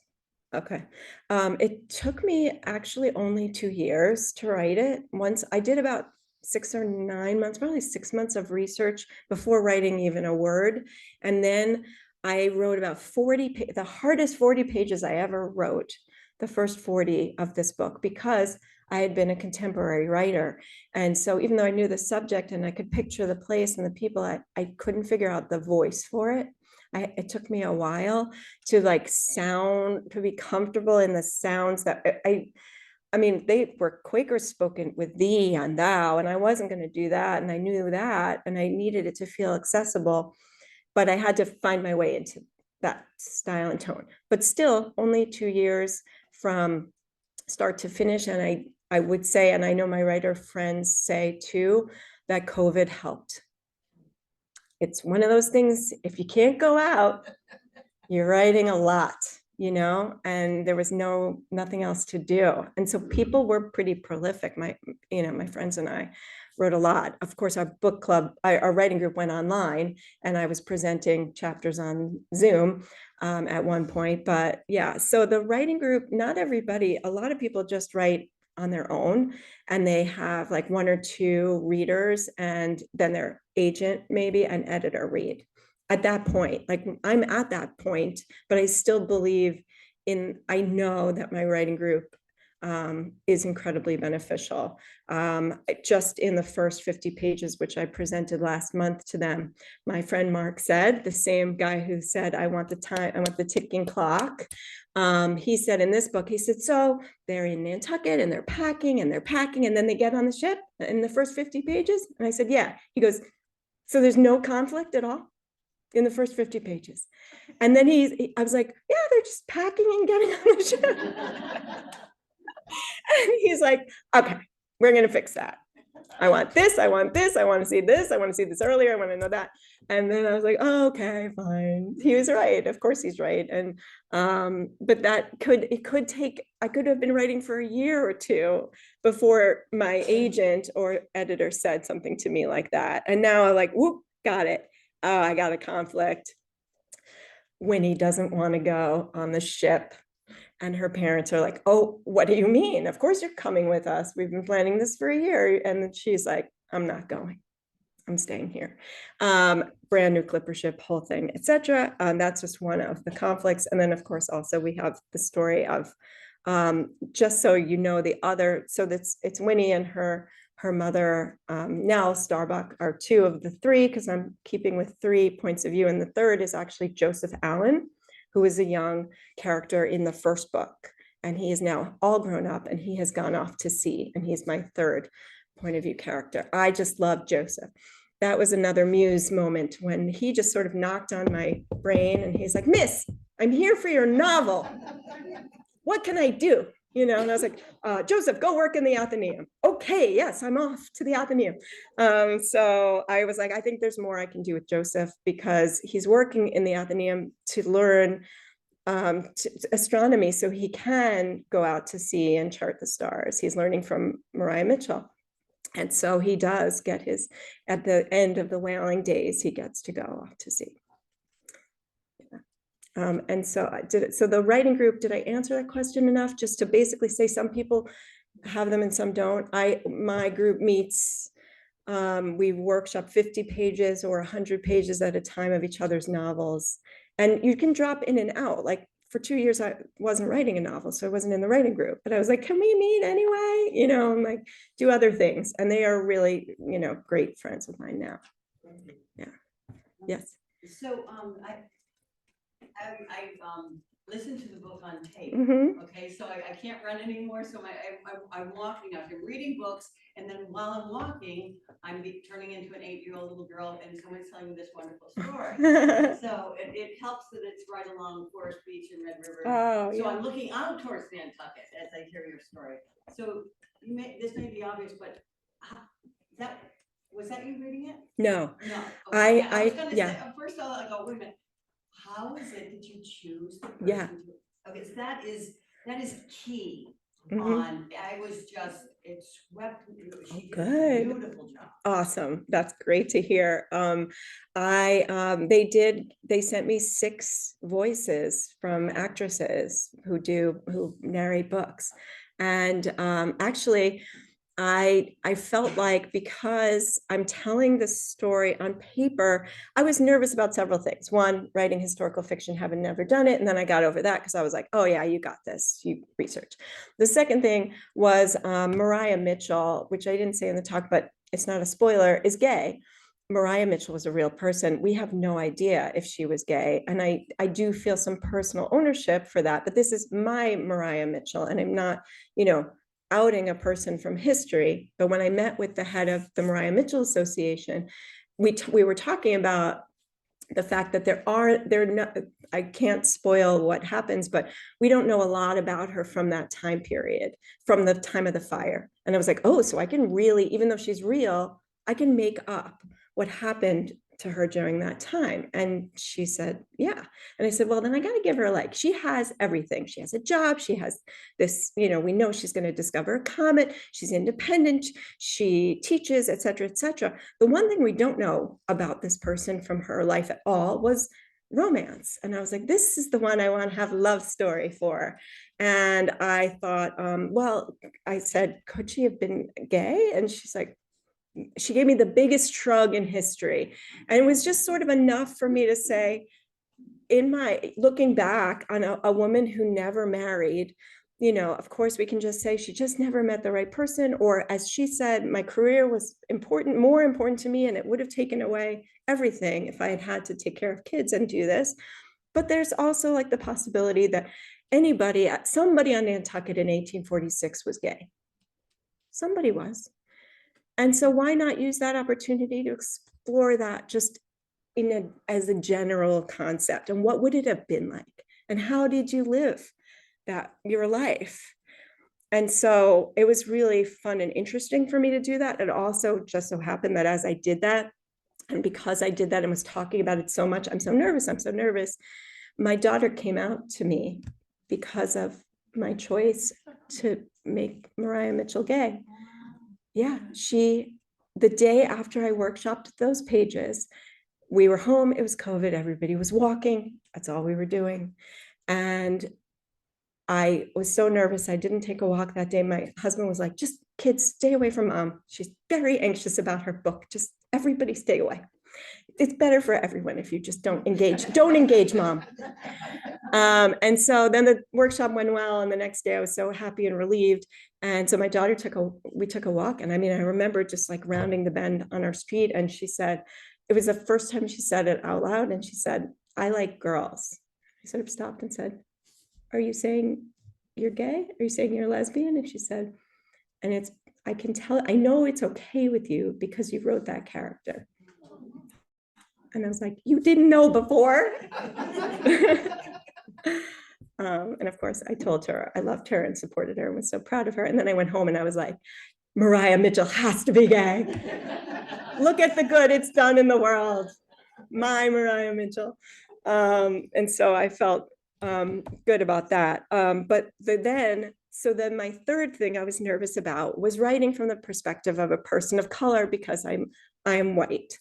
Okay. It took me actually only 2 years to write it. Once I did about 6 or 9 months, probably 6 months of research before writing even a word. And then I wrote about 40, the hardest 40 pages I ever wrote, the first 40 of this book, because I had been a contemporary writer. And so even though I knew the subject and I could picture the place and the people, I couldn't figure out the voice for it. It took me a while to be comfortable in the sounds that I mean, they were Quaker spoken with thee and thou, and I wasn't going to do that. And I knew that, and I needed it to feel accessible, but I had to find my way into that style and tone. But still, only 2 years from start to finish. And I would say, and I know my writer friends say too, that COVID helped. It's one of those things, if you can't go out, you're writing a lot, you know, and there was nothing else to do. And so people were pretty prolific. My friends and I wrote a lot. Of course, our book club, our writing group went online, and I was presenting chapters on Zoom at one point. But yeah, so the writing group, not everybody, a lot of people just write on their own, and they have like 1 or 2 readers, and then their agent, maybe an editor read. At that point, like I'm at that point, but I still believe I know that my writing group is incredibly beneficial. Just in the first 50 pages, which I presented last month to them, my friend Mark said, the same guy who said, I want the ticking clock. He said in this book, he said, so they're in Nantucket and they're packing and then they get on the ship in the first 50 pages. And I said, yeah. He goes, so there's no conflict at all in the first 50 pages. And then I was like, yeah, they're just packing and getting on the ship. And he's like, okay, we're going to fix that. I want this, I want this, I want to see this, I want to see this earlier, I want to know that. And then I was like, oh, okay, fine. He was right. Of course he's right. And but I could have been writing for a year or 2 before my agent or editor said something to me like that. And now I'm like, whoop, got it. Oh, I got a conflict. Winnie doesn't want to go on the ship. And her parents are like, oh, what do you mean? Of course you're coming with us. We've been planning this for a year. And then she's like, I'm not going. I'm staying here. Brand new clipper ship, whole thing, etc. That's just one of the conflicts. And then, of course, also we have the story of, just so you know, the other. So it's Winnie and her mother, Nell Starbuck, are 2 of the 3, because I'm keeping with 3 points of view. And the third is actually Joseph Allen, who is a young character in the first book. And he is now all grown up and he has gone off to sea. And he's my third point of view character. I just love Joseph. That was another muse moment when he just sort of knocked on my brain and he's like, Miss, I'm here for your novel. What can I do? You know, and I was like, Joseph, go work in the Athenaeum. Okay, yes, I'm off to the Athenaeum. So I was like, I think there's more I can do with Joseph, because he's working in the Athenaeum to learn astronomy so he can go out to sea and chart the stars. He's learning from Mariah Mitchell. And so he does get his, at the end of the whaling days, he gets to go off to sea. And so I did it. So the writing group, did I answer that question enough? Just to basically say some people have them and some don't. My group meets, we workshop 50 pages or 100 pages at a time of each other's novels. And you can drop in and out. Like for 2 years, I wasn't writing a novel, so I wasn't in the writing group. But I was like, can we meet anyway? You know, and like do other things. And they are really, you know, great friends of mine now. Yeah. Yes. So I've listened to the book on tape. Okay, so I can't run anymore. So I'm walking up, I'm reading books, and then while I'm walking, I'm turning into an 8-year-old little girl, and someone's telling me this wonderful story. So it helps that it's right along Forest Beach and Red River. Oh, so yeah. I'm looking out towards Nantucket as I hear your story. So this may be obvious, but was that you reading it? No. No. Okay. I was gonna yeah. say, first of all, I go, wait a minute. How is it that you choose the person? Yeah. Okay, so that is key. Mhm. I was just, it swept me. She did good. a beautiful job. Awesome. That's great to hear. They sent me 6 voices from actresses who narrate books. And actually, I felt like because I'm telling the story on paper, I was nervous about several things. One, writing historical fiction, having never done it. And then I got over that because I was like, oh yeah, you got this, you research. The second thing was Mariah Mitchell, which I didn't say in the talk, but it's not a spoiler, is gay. Mariah Mitchell was a real person. We have no idea if she was gay. And I do feel some personal ownership for that, but this is my Mariah Mitchell, and I'm not, you know, outing a person from history. But when I met with the head of the Mariah Mitchell Association, we were talking about the fact that they're not, I can't spoil what happens, but we don't know a lot about her from that time period, from the time of the fire. And I was like, oh, so I can really, even though she's real, I can make up what happened to her during that time. And she said, yeah. And I said, well, then I got to give her, like, she has everything. She has a job. She has this, you know, we know she's going to discover a comet. She's independent. She teaches, et cetera, et cetera. The one thing we don't know about this person from her life at all was romance. And I was like, this is the one I want to have a love story for. And I thought, well, I said, could she have been gay? And she's like, she gave me the biggest shrug in history. And it was just sort of enough for me to say, in my looking back on a woman who never married, you know, of course we can just say she just never met the right person. Or as she said, my career was important, more important to me, and it would have taken away everything if I had had to take care of kids and do this. But there's also like the possibility that somebody on Nantucket in 1846 was gay. Somebody was. And so why not use that opportunity to explore that just as a general concept? And what would it have been like? And how did you live your life? And so it was really fun and interesting for me to do that. It also just so happened that as I did that, and because I did that and was talking about it so much, I'm so nervous. My daughter came out to me because of my choice to make Mariah Mitchell gay. Yeah, the day after I workshopped those pages, we were home, it was COVID, everybody was walking, that's all we were doing. And I was so nervous, I didn't take a walk that day. My husband was like, just kids, stay away from mom. She's very anxious about her book, just everybody stay away. It's better for everyone if you just don't engage mom. And so then the workshop went well, and the next day I was so happy and relieved. And so my daughter we took a walk, and I mean, I remember just like rounding the bend on our street, and she said, it was the first time she said it out loud, and she said, I like girls. I sort of stopped and said, are you saying you're gay? Are you saying you're lesbian? And she said, and I can tell, I know it's okay with you because you wrote that character. And I was like, you didn't know before? And of course, I told her I loved her and supported her and was so proud of her. And then I went home and I was like, Mariah Mitchell has to be gay. Look at the good it's done in the world. My Mariah Mitchell. And so I felt good about that. So then my third thing I was nervous about was writing from the perspective of a person of color because I'm white.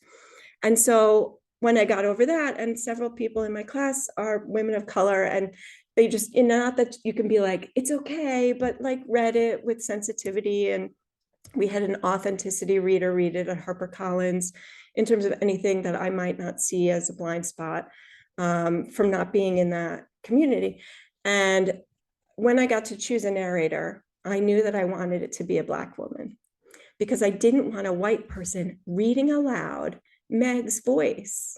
And so when I got over that, and several people in my class are women of color, and they just, not that you can be like, it's okay, but like read it with sensitivity. And we had an authenticity reader read it at HarperCollins in terms of anything that I might not see as a blind spot from not being in that community. And when I got to choose a narrator, I knew that I wanted it to be a Black woman because I didn't want a white person reading aloud Meg's voice.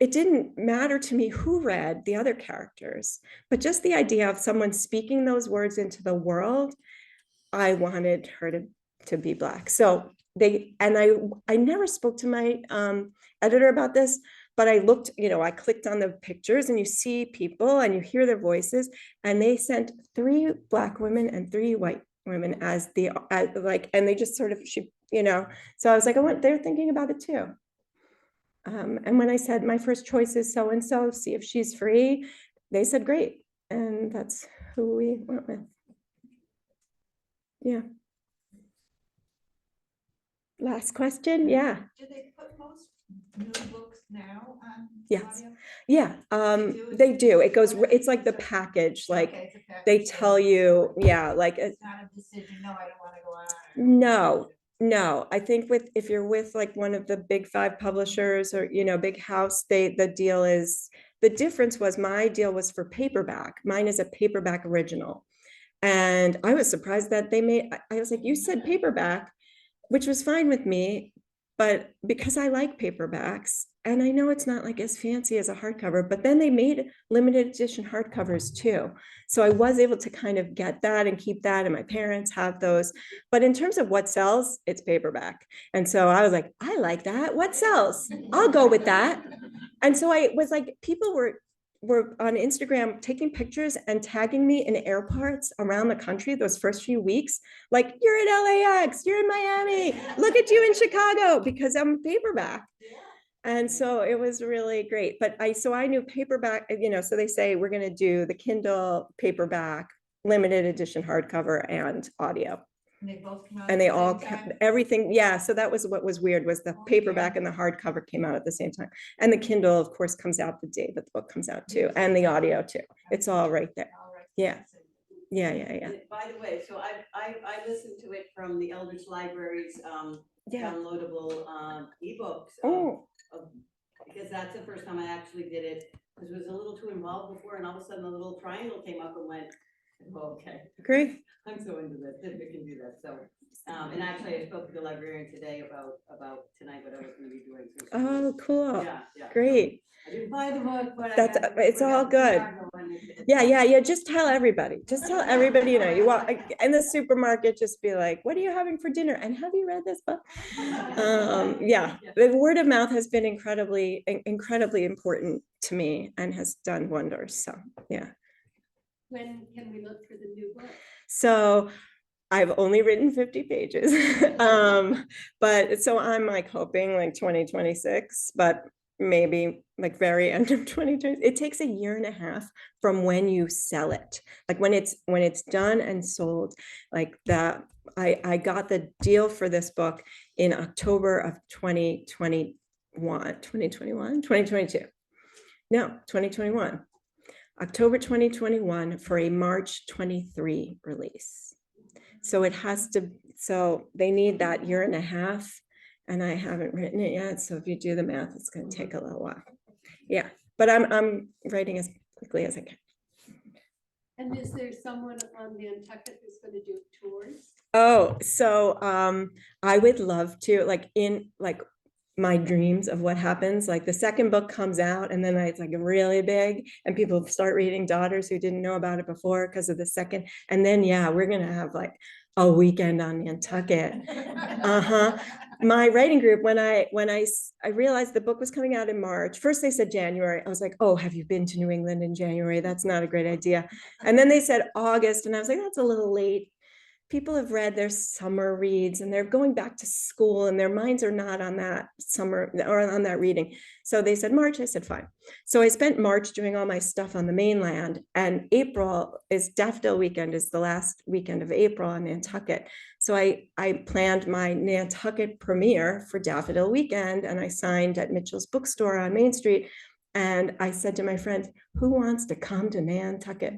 It didn't matter to me who read the other characters, but just the idea of someone speaking those words into the world, I wanted her to be Black. So I never spoke to my editor about this, but I looked, I clicked on the pictures and you see people and you hear their voices, and they sent 3 Black women and 3 white women as and they just sort of, so I was like, they're thinking about it too. And when I said my first choice is so-and-so, see if she's free, they said, great. And that's who we went with. Yeah. Last question. Yeah. Do they put most new books now on Yes. audio? Yeah. They do. It's like the package, like Okay, it's a package. they tell you, yeah, like It's not a decision, no, I don't want to go on. no, I think if you're with like one of the big 5 publishers or, big house, the difference was my deal was for paperback. Mine is a paperback original. And I was surprised that I was like, you said paperback, which was fine with me, but because I like paperbacks, and I know it's not like as fancy as a hardcover, but then they made limited edition hardcovers too. So I was able to kind of get that and keep that, and my parents have those. But in terms of what sells, it's paperback. And so I was like, I like that. What sells? I'll go with that. And so I was like, people were on Instagram taking pictures and tagging me in airports around the country those first few weeks. Like, you're in LAX, you're in Miami, look at you in Chicago, because I'm paperback. And so it was really great. But I knew paperback, so they say we're going to do the Kindle, paperback, limited edition hardcover, and audio. And they both come out. And they at the all same time? everything. Yeah. So that was what was weird, was the paperback and the hardcover came out at the same time. And the Kindle, of course, comes out the day that the book comes out too. And the audio too. It's all right there. All right. Yeah. Yeah. And by the way, so I listened to it from the Eldridge Library's Yeah. downloadable ebooks. Because that's the first time I actually did it, because it was a little too involved before, and all of a sudden a little triangle came up and went, oh, okay. Great. I'm so into this, that we can do that, so, and actually I spoke to the librarian today about tonight, what I was gonna be doing. So Oh, cool. Yeah. Great. I didn't buy the book, but It's all good. Yeah. Just tell everybody. You walk in the supermarket, just be like, what are you having for dinner? And have you read this book? Yeah. The word of mouth has been incredibly important to me and has done wonders. So, yeah. When can we look for the new book? So I've only written 50 pages. But so I'm like hoping like 2026, but maybe like very end of 2020. It takes 1.5 years from when you sell it. Like when it's done and sold, like that. I got the deal for this book in October of 2022. No, 2021. October 2021 for a March 23 release. So they need that 1.5 years, and I haven't written it yet. So if you do the math, it's going to take a little while. Yeah, but I'm writing as quickly as I can. And is there someone on Nantucket who's going to do tours? Oh, so I would love to, like in like my dreams of what happens, like the second book comes out and then it's like really big and people start reading, daughters who didn't know about it before because of the second. And then, yeah, we're going to have like a weekend on Nantucket. My writing group, when I realized the book was coming out in March, first they said January. I was like, oh, have you been to New England in January? That's not a great idea. And then they said August, and I was like, that's a little late. people have read their summer reads and they're going back to school and their minds are not on that summer or on that reading. So they said March. I said, fine. So I spent March doing all my stuff on the mainland, and April is Daffodil Weekend, is the last weekend of April on Nantucket. So I planned my Nantucket premiere for Daffodil Weekend, and I signed at Mitchell's bookstore on Main Street. And I said to my friends, who wants to come to Nantucket?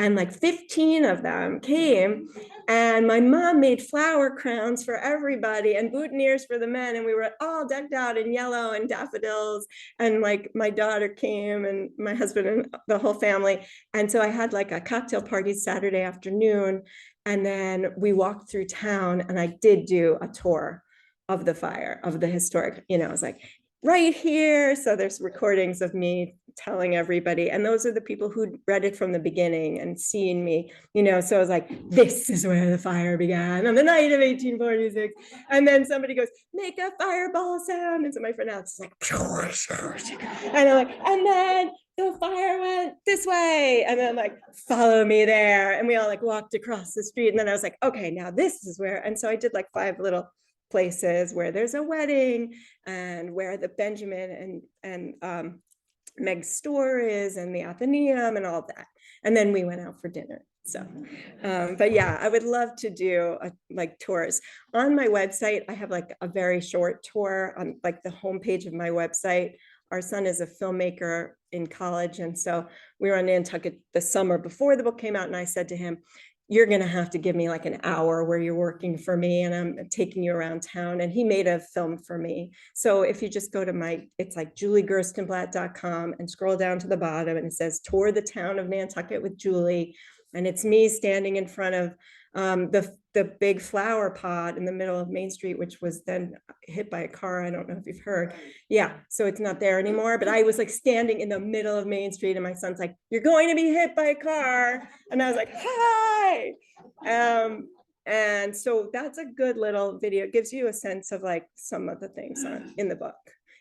And like 15 of them came, and my mom made flower crowns for everybody and boutonnieres for the men. And we were all decked out in yellow and daffodils. And like my daughter came and my husband and the whole family. And so I had like a cocktail party Saturday afternoon. And then we walked through town, and I did do a tour of the fire, of the historic, you know, I was like, right here. So there's recordings of me telling everybody. And those are the people who read it from the beginning and seen me, you know. So I was like, this is where the fire began on the night of 1846. And then somebody goes, make a fireball sound. And so my friend Alex is like, and I'm like, and then the fire went this way. And then like, follow me there. And we all like walked across the street. And then I was like, okay, now this is where. And so I did like 5 little places where there's a wedding, and where the Benjamin and Meg's store is, and the Athenaeum and all that. And then we went out for dinner. So, but yeah, I would love to do like tours. On my website, I have like a very short tour on like the homepage of my website. Our son is a filmmaker in college. And so we were on Nantucket the summer before the book came out. And I said to him, you're going to have to give me like an hour where you're working for me and I'm taking you around town. And he made a film for me. So if you just go to it's like juliegerstenblatt.com and scroll down to the bottom, and it says tour the town of Nantucket with Julie. And it's me standing in front of the big flower pot in the middle of Main Street, which was then hit by a car. I don't know if you've heard. Yeah, so it's not there anymore. But I was like standing in the middle of Main Street, and my son's like, you're going to be hit by a car. And I was like, hi. And so that's a good little video. It gives you a sense of like some of the things in the book,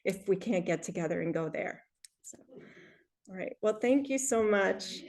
if we can't get together and go there. So, all right. Well, thank you so much.